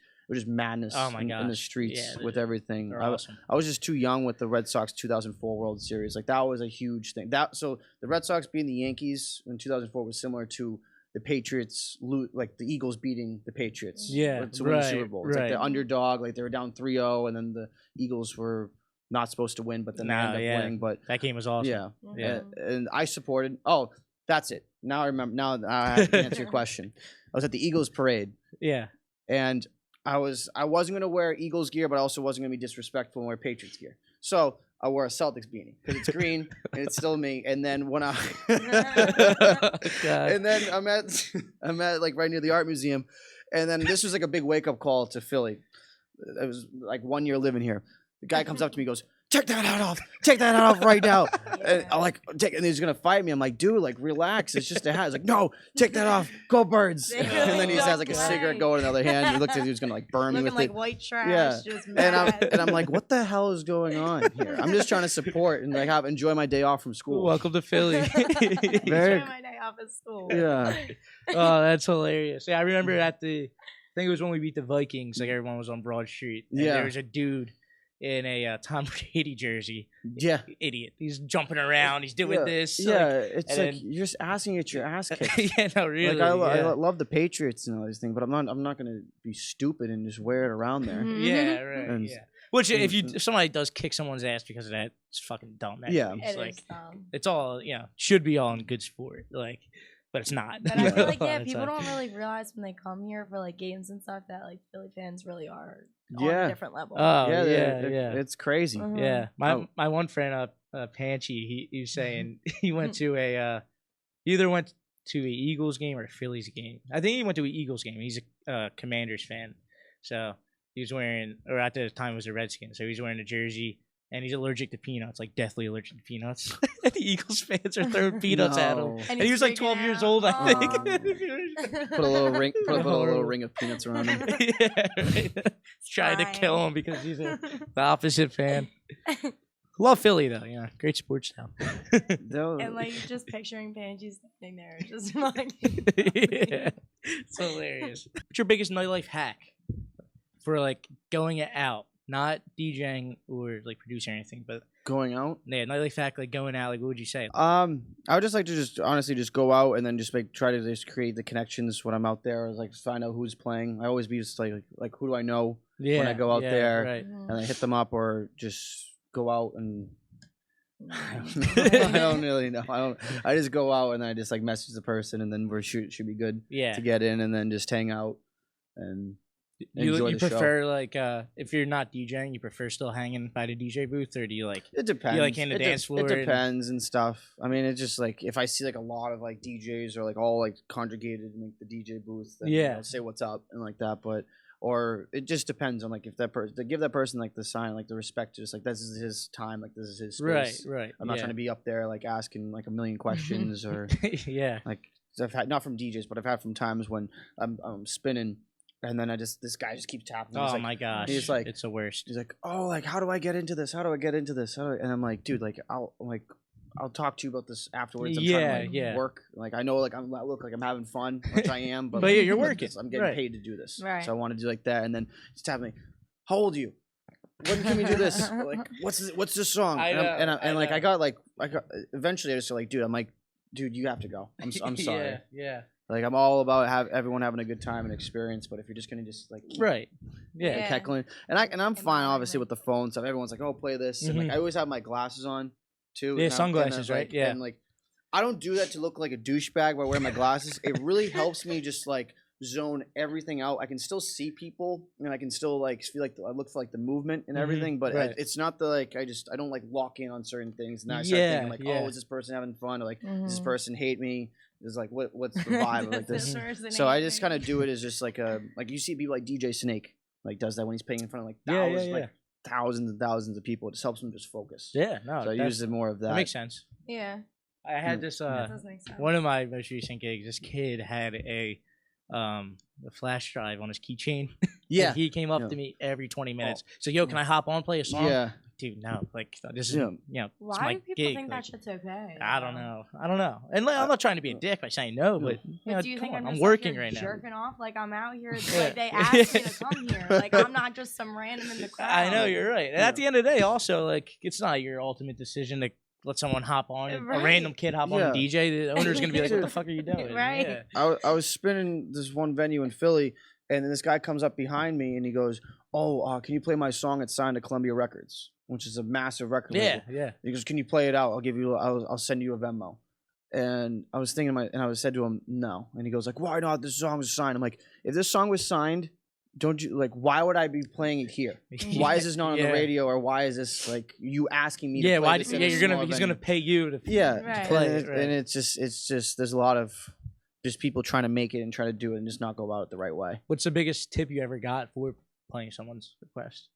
madness in the streets with everything. Awesome. I was just too young with the Red Sox 2004 World Series. Like that was a huge thing. So the Red Sox beating the Yankees in 2004 was similar to the Patriots, like the Eagles beating the Patriots. Yeah, to win the Super Bowl. It's like the underdog, like they were down 3-0, and then the Eagles were not supposed to win, but then they ended up winning. But that game was awesome. Yeah. And I supported. Oh, that's it. Now I remember. Now I have to answer your question. I was at the Eagles parade. Yeah. And I wasn't gonna wear Eagles gear, but I also wasn't gonna be disrespectful and wear Patriots gear. So I wore a Celtics beanie because it's green and it's still me. And then when and then I'm at like right near the art museum, and then this was like a big wake up call to Philly. It was like 1 year living here. The guy comes up to me, goes, "Take that hat off! Take that hat off right now!" And I'm like, and he's gonna fight me. I'm like, "Dude, like relax. It's just a hat." He's like, "No, take that off. Go Birds!" And then he has like a cigarette going in the other hand. He looked as if he was gonna like burn me with like it. white trash. Yeah. Just and I'm like, "What the hell is going on here? I'm just trying to support and like enjoy my day off from school." Welcome to Philly. Enjoy my day off at school. Yeah. Oh, that's hilarious. Yeah, I remember I think it was when we beat the Vikings. Like everyone was on Broad Street. And there was a dude in a Tom Brady jersey. Yeah. Idiot. He's jumping around. He's doing this. Yeah. It's like you're just asking it your ass kicked. Yeah, no, really. Like I love the Patriots and all these things, but I'm not gonna be stupid and just wear it around there. Yeah, right. Which if somebody does kick someone's ass because of that, it's fucking dumb. It like is dumb. it's all should be all in good sport. Like, but it's not. But I feel like people don't really realize when they come here for like games and stuff that like Philly fans really are on a different level. Oh yeah, it's crazy. Yeah, my one friend Panchy, he was saying he went to either went to a Eagles game or a Phillies game. I think he went to an Eagles game. He's a Commanders fan, so he was wearing, or at the time it was a Redskins, so he was wearing a jersey. And he's allergic to peanuts, like deathly allergic to peanuts. And the Eagles fans are throwing peanuts at him. And he was like 12 years old, I think. Put a little ring, put a little ring of peanuts around him. Yeah, right. Trying to kill him because he's the opposite fan. Love Philly though, great sports town. And like just picturing Panji standing there, just like yeah, it's hilarious. What's your biggest nightlife hack for like going out? Not DJing or like producing or anything, but going out. Yeah, nightlife hack, like going out. Like, what would you say? I would just like to honestly go out and then just try to just create the connections when I'm out there. Like find out who's playing. I always be just like who do I know when I go out there, right. And I hit them up or just go out and. I don't really know. I just go out and I just like message the person and then should be good. To get in and then just hang out and. You prefer show. Like if you're not DJing, you prefer still hanging by the DJ booth, or do you like? It depends. Do you like in the dance floor? It depends and stuff. I mean, it's just like if I see like a lot of like DJs or like all like congregated in like the DJ booth, then I'll say what's up and like that. But or it just depends on like if that person to give that person like the sign, like the respect, just like this is his time, like this is his space. Right. I'm not trying to be up there like asking like a million questions or like I've had not from DJs, but I've had from times when I'm spinning. And then this guy just keeps tapping. Oh my gosh! He's like, it's the worst. He's like, oh, like how do I get into this? How do I get into this? And I'm like, dude, like I'll talk to you about this afterwards. I'm trying to work. Like I know, like I look like I'm having fun, which I am, but you're working. I'm getting paid to do this, right. So I want to do like that. And then he's tapping me. How old are you? When can we do this? Like what's this song? I got eventually I just like, dude, I'm like, dude, you have to go. I'm sorry. Yeah. Like I'm all about everyone having a good time and experience, but if you're just gonna just like heckling, and I'm fine obviously with the phone stuff. Everyone's like, oh, play this, and like I always have my glasses on too. Yeah, sunglasses, right? And like I don't do that to look like a douchebag by wearing my glasses. It really helps me just like zone everything out. I can still see people, and I can still like feel like I look for like the movement and everything. But it's not the like I don't like lock in on certain things. And now I start thinking like, oh, is this person having fun? Or like, does this person hate me? Is like what's the vibe of like this? So I just kind of do it as just like a like you see people like DJ Snake like does that when he's playing in front of like thousands like thousands and thousands of people. It just helps him just focus. Yeah, no. So I use it more of that. That makes sense. Yeah. I had this one of my most recent gigs. This kid had a flash drive on his keychain. Yeah, he came up to me every 20 minutes. So yo, can I hop on play a song? Yeah, dude, no. Like this is why do people gig. think like, that shit's okay? I don't know. And I'm not trying to be a dick by saying no, but do you think I'm working right now. Jerking off like I'm out here. Like they asked me to come here. Like I'm not just some random in the crowd. I know you're right. And at the end of the day, also like it's not your ultimate decision to let someone hop on, a random kid hop on a DJ. The owner's gonna be like, "What the fuck are you doing?" Right. Yeah. I was spinning this one venue in Philly, and then this guy comes up behind me and he goes, "Oh, can you play my song? It's signed to Columbia Records, which is a massive record label." Yeah. He goes, "Can you play it out? I'll send you a Venmo." And I was thinking, and I said to him, "No." And he goes like, "Why not? This song was signed." I'm like, "If this song was signed, don't you like? Why would I be playing it here? Why is this not on the radio, or why is this like you asking me? To play this he's gonna pay you to to play it, and it's just there's a lot of just people trying to make it and try to do it and just not go about it the right way. What's the biggest tip you ever got for playing someone's request?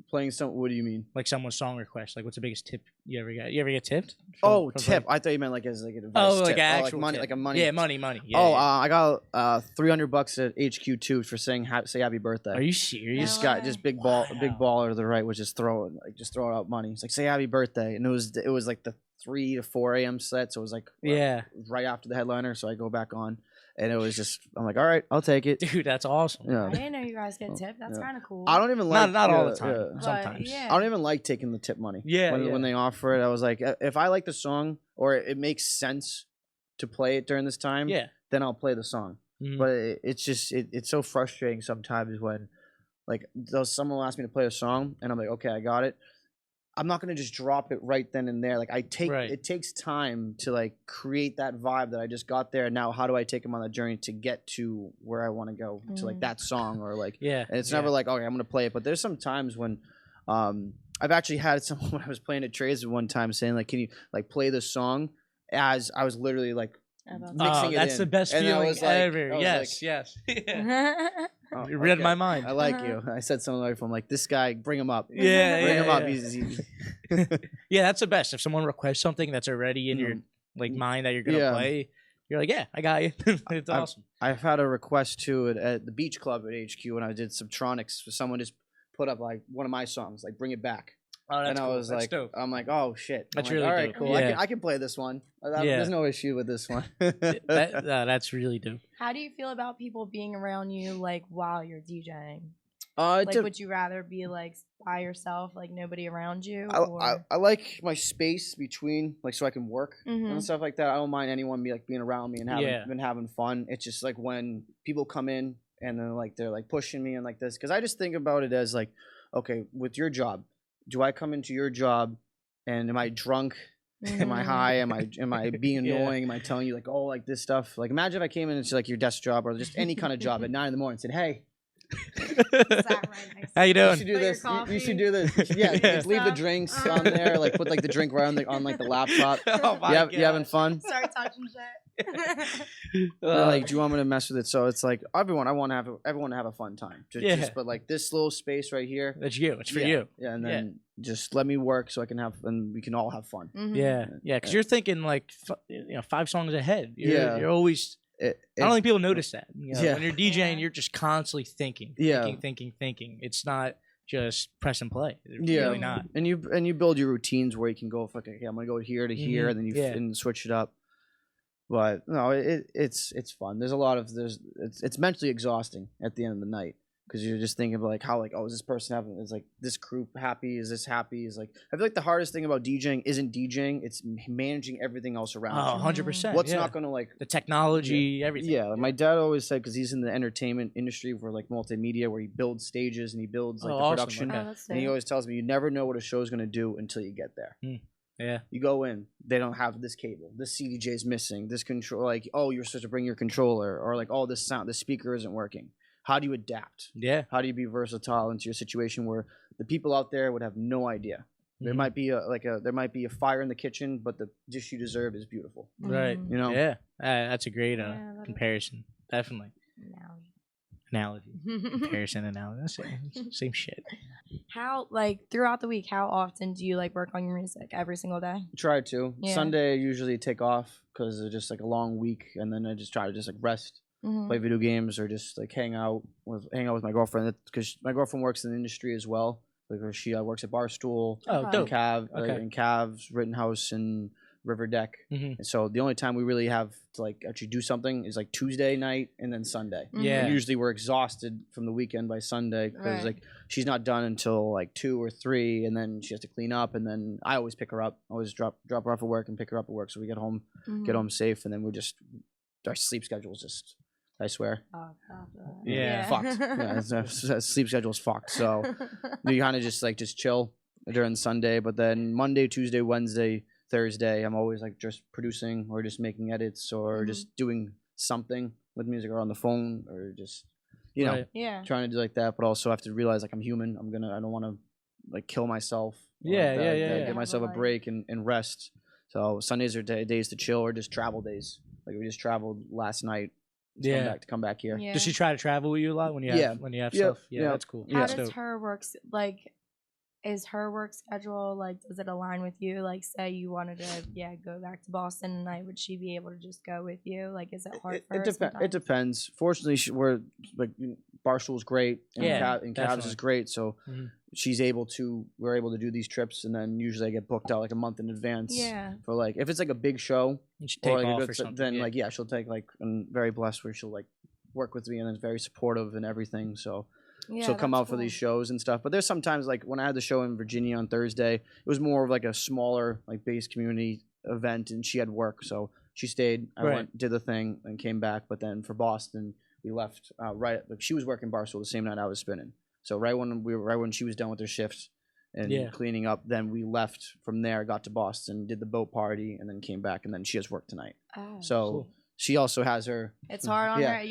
Playing some? What do you mean? Like someone's song request. Like what's the biggest tip you ever got? You ever get tipped? Tip. Playing? I thought you meant like as like an advice. Like tip. actual like money, tip. like a money. Yeah, money. Yeah, I got $300 at HQ2 for saying say happy birthday. Are you serious? This guy, just big baller to the right, was just throwing out money. He's like, say happy birthday, and it was like the 3 to 4 a.m. set, so it was like right after the headliner. So I go back on. And it was just, I'm like, all right, I'll take it. Dude, that's awesome. Yeah. I didn't know you guys get tipped. That's kind of cool. I don't even like not all the time. Sometimes. Yeah. I don't even like taking the tip money. When they offer it, I was like, if I like the song or it makes sense to play it during this time, then I'll play the song. Mm-hmm. But it's just it's so frustrating sometimes when like someone will ask me to play a song and I'm like, okay, I got it. I'm not gonna just drop it right then and there. Like it takes time to like create that vibe that I just got there. Now, how do I take them on that journey to get to where I want to go to like that song or like And it's never like okay, I'm gonna play it. But there's some times when I've actually had someone when I was playing at Trades one time saying like, can you like play this song as I was literally like mixing it that's in. The best and feeling ever. Yes. You read my mind. I like you. I said something like, "I'm like this guy. Bring him up. Bring him up. Yeah, that's the best. If someone requests something that's already in your like mind that you're gonna play, you're like, yeah, I got you. It's awesome. I've had a request too at the Beach Club at HQ when I did Subtronics. Someone just put up like one of my songs, like "Bring It Back." Oh, that's and I cool. was that's like, dope. I'm like, oh shit. That's like, really all right, dope. cool. I can play this one. There's no issue with this one. That's really dope. How do you feel about people being around you like while you're DJing? Would you rather be like by yourself, like nobody around you? I like my space between, like, so I can work and stuff like that. I don't mind anyone being around me and having fun. It's just like when people come in and then like they're like pushing me and like this, because I just think about it as like, okay, with your job, do I come into your job and am I drunk? Am I high? Am I being annoying? Am I telling you like, oh, like this stuff? Like imagine if I came in into like your desk job or just any kind of job at 9 in the morning and said, hey. How you doing? You should do this. You should do this. Yeah, just leave the drinks on there. Like put like the drink right on like the laptop. You having fun? Start touching shit. Like, do you want me to mess with it? So it's like everyone. I want everyone to have a fun time. But like this little space right here. That's you. It's for you. Yeah, and then just let me work so I can and we can all have fun. Mm-hmm. Yeah, because you're thinking like 5 songs ahead. You're always. I don't think people notice that. When you're DJing, you're just constantly thinking. Thinking. It's not just press and play. It's really not. And you build your routines where you can go, okay, I'm gonna go here to here, and then you switch it up. But no, it's fun. There's a lot of it's mentally exhausting at the end of the night because you're just thinking about like how like, oh, is this person having, is like this group happy, is this happy, is like, I feel like the hardest thing about DJing isn't DJing, it's managing everything else around you. 100%. What's not gonna like the technology, everything. Yeah, my dad always said, because he's in the entertainment industry for like multimedia, where he builds stages and he builds like the production, and he always tells me you never know what a show is gonna do until you get there. Yeah. You go in, they don't have this cable. This CDJ is missing. This control, like, oh, you're supposed to bring your controller, or like, oh, this sound, the speaker isn't working. How do you adapt? Yeah. How do you be versatile into your situation where the people out there would have no idea? There might be there might be a fire in the kitchen, but the dish you deserve is beautiful. Right. You know? Yeah. That's a great comparison. Definitely. Analogy. Comparison analogy. Same shit. How, like, throughout the week, how often do you like work on your music? Every single day? Try to. Yeah. Sunday I usually take off because it's just like a long week, and then I just try to just like rest, play video games, or just like hang out with my girlfriend, because my girlfriend works in the industry as well. Like she works at Barstool, dope. in Cavs, Rittenhouse, and River Deck. And so the only time we really have to like actually do something is like Tuesday night and then Sunday. Yeah. And usually we're exhausted from the weekend by Sunday because like she's not done until like 2 or 3, and then she has to clean up, and then I always pick her up. Always drop her off at work and pick her up at work, so we get home safe, and then our sleep schedule is just, I swear. Yeah. Fucked. Yeah, sleep schedule's fucked. So you kind of just chill during Sunday, but then Monday, Tuesday, Wednesday, Thursday, I'm always like just producing or just making edits or just doing something with music, or on the phone, or just trying to do like that. But also I have to realize like I'm human. I don't want to like kill myself. Give myself a break and rest. So Sundays are days to chill, or just travel days. Like we just traveled last night. To come back here. Does she try to travel with you a lot when you have stuff? Yeah, that's cool. How does her work is her work schedule, like, does it align with you? Like, say you wanted to go back to Boston tonight, would she be able to just go with you? Like, is it hard for her? It depends. Fortunately, we're like, Barstool's great, and Cavs is great, so we're able to do these trips, and then usually I get booked out like a month in advance. Yeah. For like, if it's like a big show, take off or something, then she'll take like, I'm very blessed where she'll like work with me, and then very supportive and everything. So she'll come out for these shows and stuff. But there's sometimes like when I had the show in Virginia on Thursday, it was more of like a smaller like base community event, and she had work, so she stayed. I went, did the thing, and came back. But then for Boston, we left she was working Barstool the same night I was spinning. So right when she was done with her shift and cleaning up, then we left from there, got to Boston, did the boat party, and then came back, and then she has work tonight. Oh, so cool. She also has her. It's hard on her.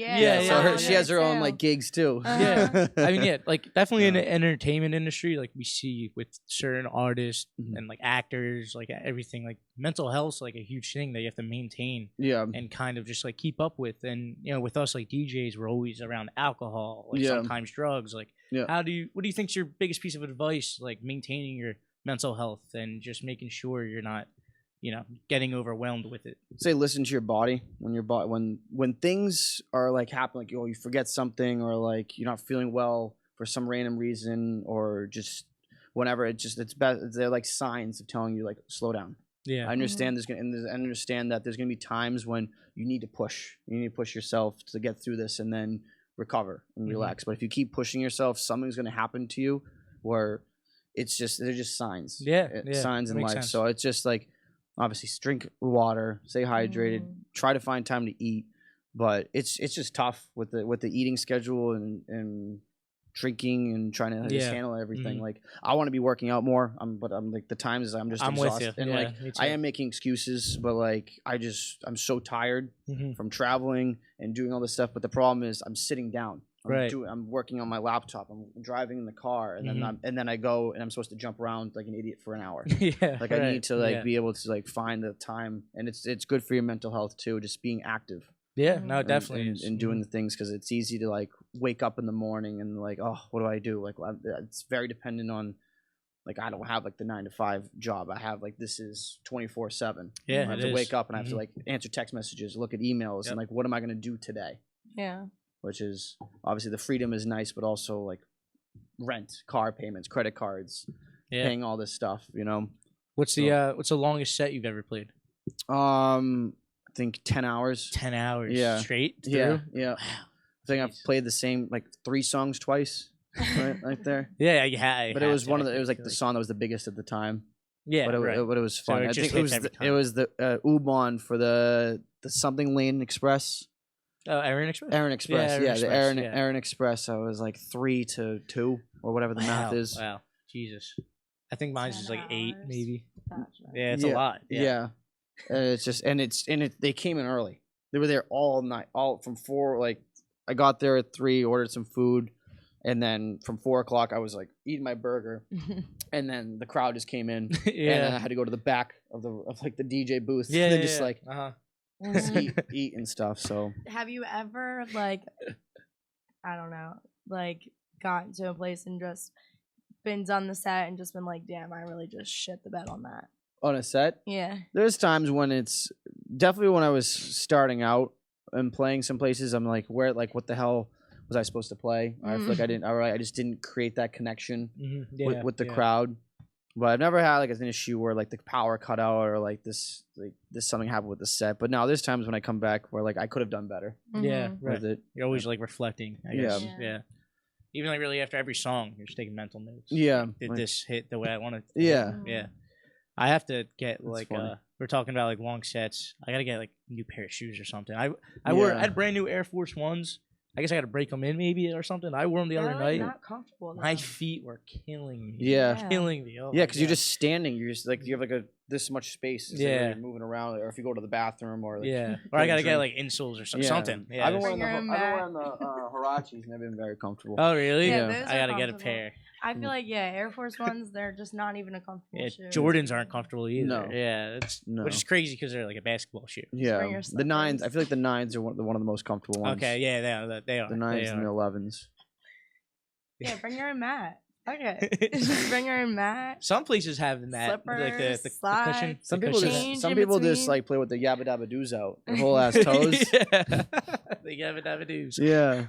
So she has her own like gigs too. Yeah, I mean, like definitely in the entertainment industry, like we see with certain artists and like actors, like everything, like mental health's like a huge thing that you have to maintain. Yeah, and kind of just like keep up with. And with us like DJs, we're always around alcohol, like sometimes drugs. Like, what do you think's your biggest piece of advice, like maintaining your mental health and just making sure you're not getting overwhelmed with it? Say listen to your body. When things are like happen, like you forget something, or like you're not feeling well for some random reason, or just whenever, it's best. They're like signs of telling you like slow down. Yeah, I understand I understand that there's gonna be times when you need to push. You need to push yourself to get through this, and then recover and relax. But if you keep pushing yourself, something's gonna happen to you where they're just signs. Signs in life. Sense. So it's just like, obviously drink water, stay hydrated, try to find time to eat. But it's just tough with the eating schedule and drinking and trying to just handle everything. Like, I want to be working out more, but I'm like, the times I'm just exhausted. With you. And like I am making excuses, but like I'm so tired from traveling and doing all this stuff. But the problem is I'm sitting down. I'm working on my laptop. I'm driving in the car, and then I go and I'm supposed to jump around like an idiot for an hour. I need to be able to like find the time, and it's good for your mental health too. Just being active. Yeah, no, definitely. And doing the things, because it's easy to like wake up in the morning and like, oh, what do I do? Like, it's very dependent on, like, I don't have like the 9-to-5 job. I have like, this is 24/7. Yeah, I have to wake up and I have to like answer text messages, look at emails, and like, what am I going to do today? Yeah. Which is obviously, the freedom is nice, but also like rent, car payments, credit cards, paying all this stuff. What's the longest set you've ever played? I think 10 hours. 10 hours straight through? Yeah. Wow. I think I've played the same like 3 songs twice, right there. But it was it was like the song that was the biggest at the time. Yeah, but it was fun. So I think it was the U-Bahn for the something Lane Express. Oh, Aaron Express? Aaron Express, Aaron Express. I was like 3 to 2 or whatever the math is. Wow, Jesus. I think mine's just like 8, maybe. Gotcha. Yeah, it's a lot. Yeah. It's just they came in early. They were there all night, all from 4. Like I got there at 3, ordered some food, and then from 4 o'clock I was like eating my burger, and then the crowd just came in, and then I had to go to the back of like the DJ booth, and then just like just eat and stuff. So have you ever like I don't know, like gotten to a place and just been done the set and just been like, damn, I really just shit the bed on that? On a set? Yeah. There's times when it's definitely when I was starting out and playing some places, I'm like, what the hell was I supposed to play? I feel like I just didn't create that connection with the crowd. But I've never had like an issue where like the power cut out or like this something happened with the set. But now there's times when I come back where like I could have done better. Yeah, right. You're always like reflecting, I guess. Yeah. Even like really after every song, you're just taking mental notes. Yeah. Did this hit the way I wanted? Yeah. Yeah. I have to get That's like funny. we're talking about like long sets. I gotta get like a new pair of shoes or something. I had brand new Air Force Ones. I guess I gotta break them in maybe or something. I wore them the other night. Not comfortable. My feet were killing me. Yeah. Killing me. Oh Yeah, because you're just standing. You're just like you have like this much space. Yeah. You're moving around, or if you go to the bathroom, or like, or I gotta get like insoles or something. Yeah. I've been wearing the Huaraches, and they've been very comfortable. Oh really? Yeah. I gotta get a pair. I feel like Air Force Ones, they're just not even a comfortable shoe. Jordans aren't comfortable either. No. Yeah, which is crazy because they're like a basketball shoe. Yeah, the 9s. I feel like the 9s are one of the most comfortable ones. Okay, yeah, they are. The 9s and the 11s. Yeah, bring your own mat. Okay, just bring your own mat. Some places have the mat, slippers, like the slides, cushion. Some people just like play with the yabba dabba doos out, their whole ass toes. The yabba dabba doos. Yeah,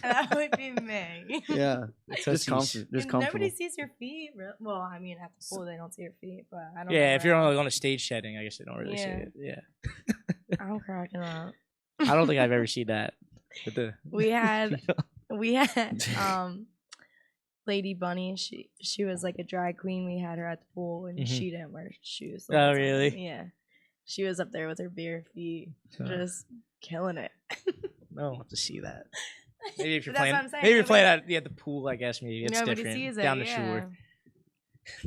that would be me. Yeah, it's just comfortable. Nobody sees your feet. Well, I mean, at the pool they don't see your feet, but I don't. Yeah, if you're on a stage setting, I guess they don't really see it. Yeah, I'm cracking up. I don't think I've ever seen that. We had Lady Bunny. She was like a drag queen. We had her at the pool, and she didn't wear shoes. Oh, really? Yeah. She was up there with her bare feet, just killing it. No, I'll have to see that. Maybe if you're That's playing, what I'm saying. maybe you're playing at the pool. I guess maybe it's Nobody different sees it, down the shore.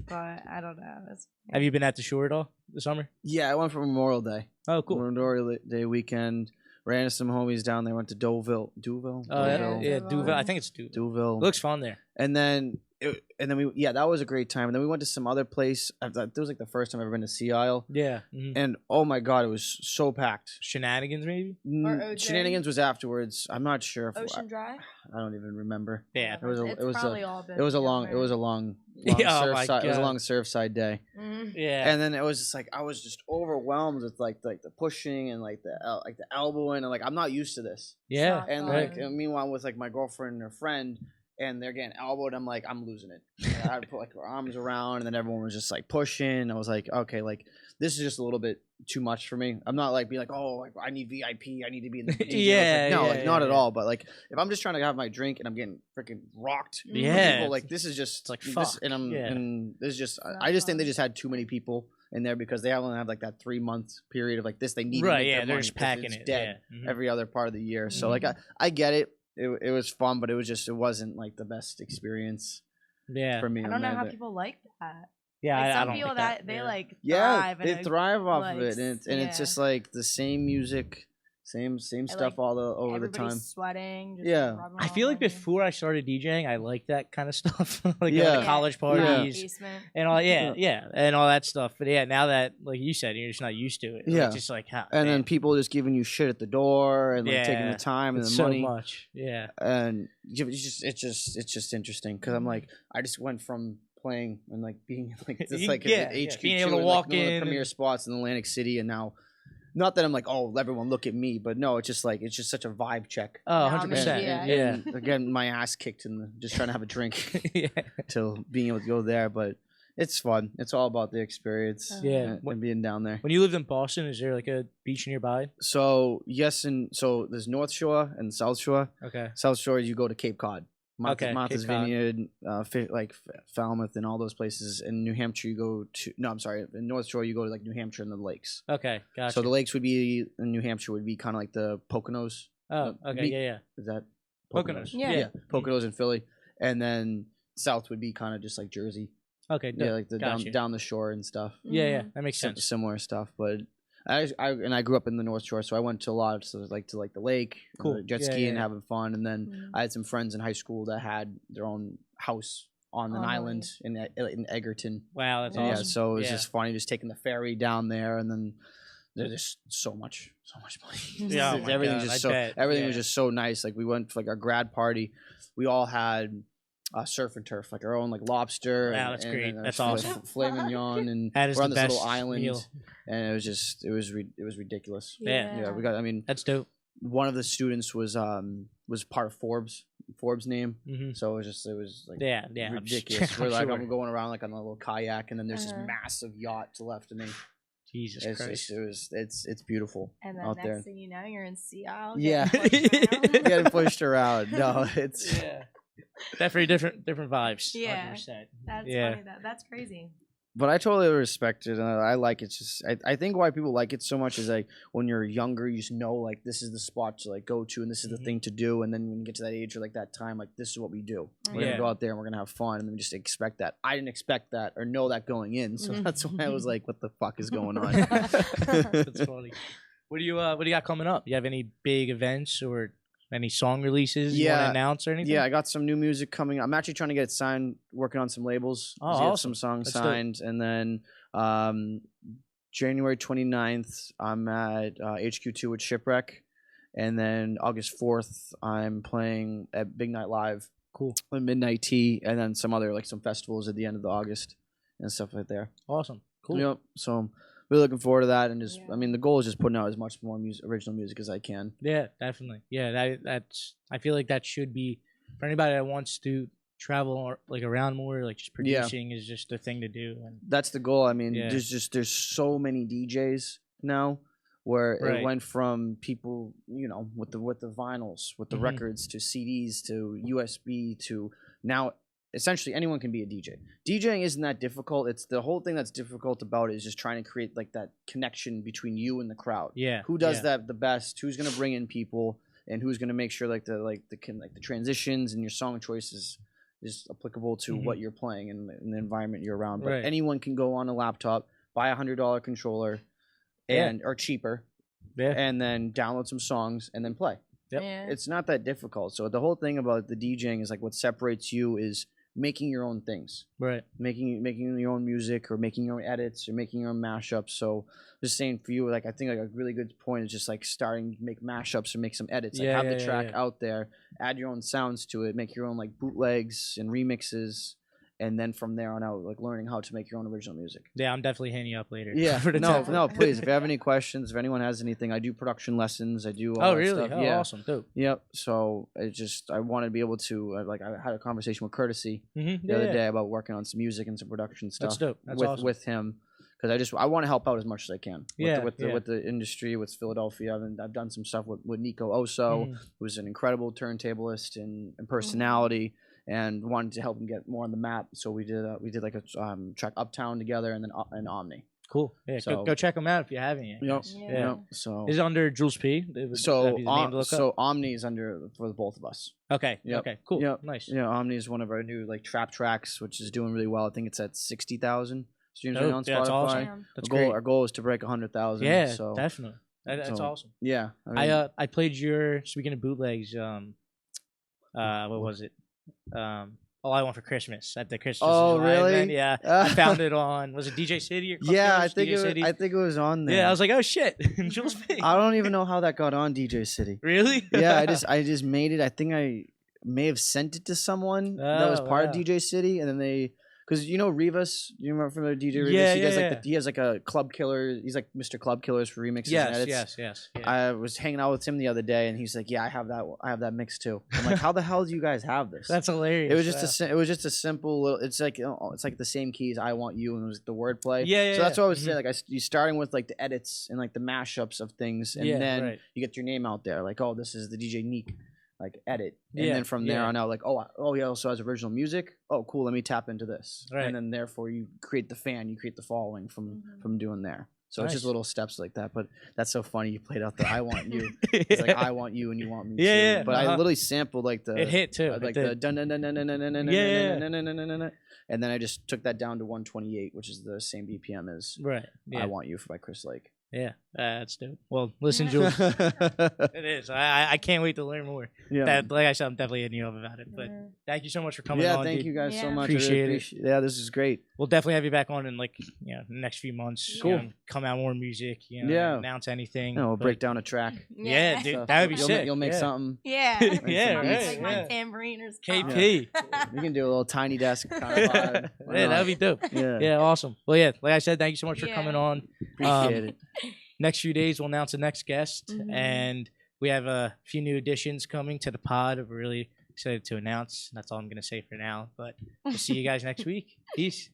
But I don't know. Have you been at the shore at all this summer? Yeah, I went for Memorial Day. Oh, cool. Memorial Day weekend. Ran into some homies down there. Went to Deauville. Oh, yeah, Deauville. I think it's Deauville. Deauville. It looks fun there. And then that was a great time. And then we went to some other place. That was like the first time I've ever been to Sea Isle. Yeah. And oh my god, it was so packed. Shenanigans, maybe. Shenanigans was afterwards. I'm not sure. Ocean Drive. I don't even remember. Yeah, it was a long surfside. It was a long surfside day. Yeah. And then it was just like I was just overwhelmed with like the pushing and like the elbowing and like I'm not used to this. Yeah. And like meanwhile with like my girlfriend and her friend. And they're getting elbowed. I'm like, I'm losing it. And I had to put like our arms around, and then everyone was just like pushing. I was like, okay, like this is just a little bit too much for me. I'm not like being like, oh, like I need VIP. I need to be in the DJ. Not at all. But like, if I'm just trying to have my drink and I'm getting freaking rocked, people, like this is just like fuck. And this is just. I just think they just had too many people in there because they only have like that 3-month period of like this. They need to make their they're money just packing it dead every other part of the year. So like I get it. It was fun, but it wasn't like the best experience. Yeah, for me. I don't know how people like that. Yeah, like I don't people that they like thrive. Yeah, they thrive off of it, and it's just like the same music, same stuff all over the time. Sweating. I feel like before I started DJing, I liked that kind of stuff, like college parties and all. And all that stuff. But now that, like you said, you're just not used to it. Yeah, just like how. And then people just giving you shit at the door and like taking the time and the money. So much. Yeah. And it's just interesting because I'm like I just went from playing and like being like just like at HQ2 being able to walk in the premier spots in Atlantic City, and now. Not that I'm like, oh, everyone look at me, but no, it's just such a vibe check. Oh, 100%. And again, my ass kicked in just trying to have a drink till being able to go there, but it's fun. It's all about the experience. And being down there. When you lived in Boston, is there like a beach nearby? So yes, and so there's North Shore and South Shore. Okay. South Shore, you go to Cape Cod. Martha's Cape Cod. Vineyard, like Falmouth and all those places. In New Hampshire, you go to in North Shore, you go to like New Hampshire and the lakes. Okay, gotcha. So the lakes would be in New Hampshire would be kind of like the Poconos. Oh, okay, Is that Poconos? Yeah. Poconos in Philly, and then South would be kind of just like Jersey. Okay. Yeah, like the Gotcha. down the shore and stuff. Yeah, that makes sense. Similar stuff, but I grew up in the North Shore, so I went to a lot of to the lake, Cool. jet ski and having fun. And then I had some friends in high school that had their own house on an island in Egerton. Wow, that's awesome. Yeah, so it was just funny just taking the ferry down there, and then there's just so much money. Yeah, everything was just so nice. Like we went for like our grad party, we all had surf and turf, like our own like lobster. Wow, that's great. That's awesome. awesome. Filet mignon, and we're on this little island, and it was ridiculous. Yeah, we got. I mean, that's dope. One of the students was part of Forbes name, so it was like ridiculous. We're like I'm going around like on a little kayak, and then there's this massive yacht to the left of me. Jesus Christ! It's beautiful. And then out next there. thing you know, you're in Seattle. Yeah, getting pushed around. No, it's definitely different vibes. Yeah, 100%. That's funny. That's crazy. But I totally respect it, and I like it. Just I think why people like it so much is like when you're younger, you just know like this is the spot to like go to, and this is the thing to do. And then when you get to that age or like that time, like this is what we do. We're gonna go out there and we're gonna have fun, and then we just expect that. I didn't expect that or know that going in, so that's why I was like, "What the fuck is going on?" That's funny. What do you got coming up? You have any big events or any song releases you want to announce or anything? Yeah, I got some new music coming. I'm actually trying to get it signed, working on some labels. Oh, awesome. Some songs signed. Dope. And then January 29th, I'm at HQ2 with Shipwreck. And then August 4th, I'm playing at Big Night Live. Cool. With Midnight Tea. And then some other, like some festivals at the end of August and stuff like there. Awesome. Cool. Yep. So really looking forward to that, and just I mean the goal is just putting out as much more original music as I can. Yeah, definitely. Yeah, that's I feel like that should be for anybody that wants to travel or like around more, like just producing is just the thing to do. And that's the goal. I mean, there's so many DJs now where it went from people, with the vinyls, with the records to CDs to USB to now essentially anyone can be a DJ. DJing isn't that difficult. It's the whole thing that's difficult about it is just trying to create like that connection between you and the crowd. Yeah. Who does that the best? Who's gonna bring in people, and who's gonna make sure the transitions and your song choices is applicable to what you're playing and the environment you're around. But anyone can go on a laptop, buy $100 controller, or cheaper, and then download some songs and then play. Yep. Yeah. It's not that difficult. So the whole thing about the DJing is like what separates you is making your own things, making your own music or making your own edits or making your own mashups. So just saying for you, like I think like a really good point is just like starting to make mashups or make some edits, like have the track out there, add your own sounds to it, make your own like bootlegs and remixes, and then from there on out, like learning how to make your own original music. Yeah, I'm definitely hitting you up later. Yeah, no, please. If you have any questions, if anyone has anything, I do production lessons. I do all that really? stuff. Oh, awesome, dope. Yep. So I wanted to be able to like I had a conversation with Courtesy the other day about working on some music and some production stuff. That's dope. That's awesome. With him. Because I want to help out as much as I can with the industry, with Philadelphia. I've done some stuff with Nikos also, who's an incredible turntablist and personality, and wanted to help him get more on the map. So we did like a track Uptown together, and then an Omni. Cool. Yeah, so, go check them out if you haven't yet. Yep. So is it under JulezP? So Omni is under for the both of us. Okay. Yep. Okay. Cool. Yep. Nice. Yeah, Omni is one of our new like trap tracks, which is doing really well. I think it's at 60,000 streams right now on Spotify. That's awesome. That's great. Our goal is to break 100,000. Yeah, so, definitely. That's awesome. Yeah. I played your, speaking of bootlegs, what was it? All I Want for Christmas at the Christmas. Oh, really? Event. Yeah, I found it on. Was it DJ City or Club I think it was on there. Yeah, I was like, oh shit, JulezP. I don't even know how that got on DJ City. Really? Yeah, I just made it. I think I may have sent it to someone that was part of DJ City, and then because Rivas, you remember from the DJ Rivas? Yeah, he has like a Club Killer. He's like Mr. Club Killers for remixes and edits. Yes. I was hanging out with him the other day, and he's like, "Yeah, I have that mix too." I'm like, "How the hell do you guys have this?" That's hilarious. It was just a simple little. It's like the same keys. I want you, and it was the wordplay. Yeah. So that's what I was saying. Like you starting with like the edits and like the mashups of things, and then you get your name out there. Like, oh, this is the DJ NEEK. Like edit, and then from there on out, like he also has original music. Oh, cool. Let me tap into this, and then therefore you create the fan, you create the following from doing there. So it's just little steps like that. But that's so funny. You played out the "I want you." It's like I want you and you want me too. Yeah. But I literally sampled like the. It hit too. Like the dun dun dun dun dun dun dun dun dun. And then I just took that down to 128, which is the same BPM as "I Want You" by Chris Lake. Yeah, that's dope. Well, listen, Jules, it is. I can't wait to learn more. Yeah, like I said, I'm definitely hitting you up about it. But thank you so much for coming on. Yeah, thank you guys so much. Appreciate it. Yeah, this is great. We'll definitely have you back on in like the next few months. Cool. Come out more music. Announce anything. No, we'll break down a track. Yeah, dude, that would be sick. You'll make something. Yeah. Like my tambourine or something. KP. We can do a little tiny desk kind of vibe. Yeah, that would be dope. Yeah, awesome. Well, yeah, like I said, thank you so much for coming on. Appreciate it. Next few days, we'll announce the next guest, and we have a few new additions coming to the pod. We're really excited to announce. That's all I'm going to say for now, but we'll see you guys next week. Peace.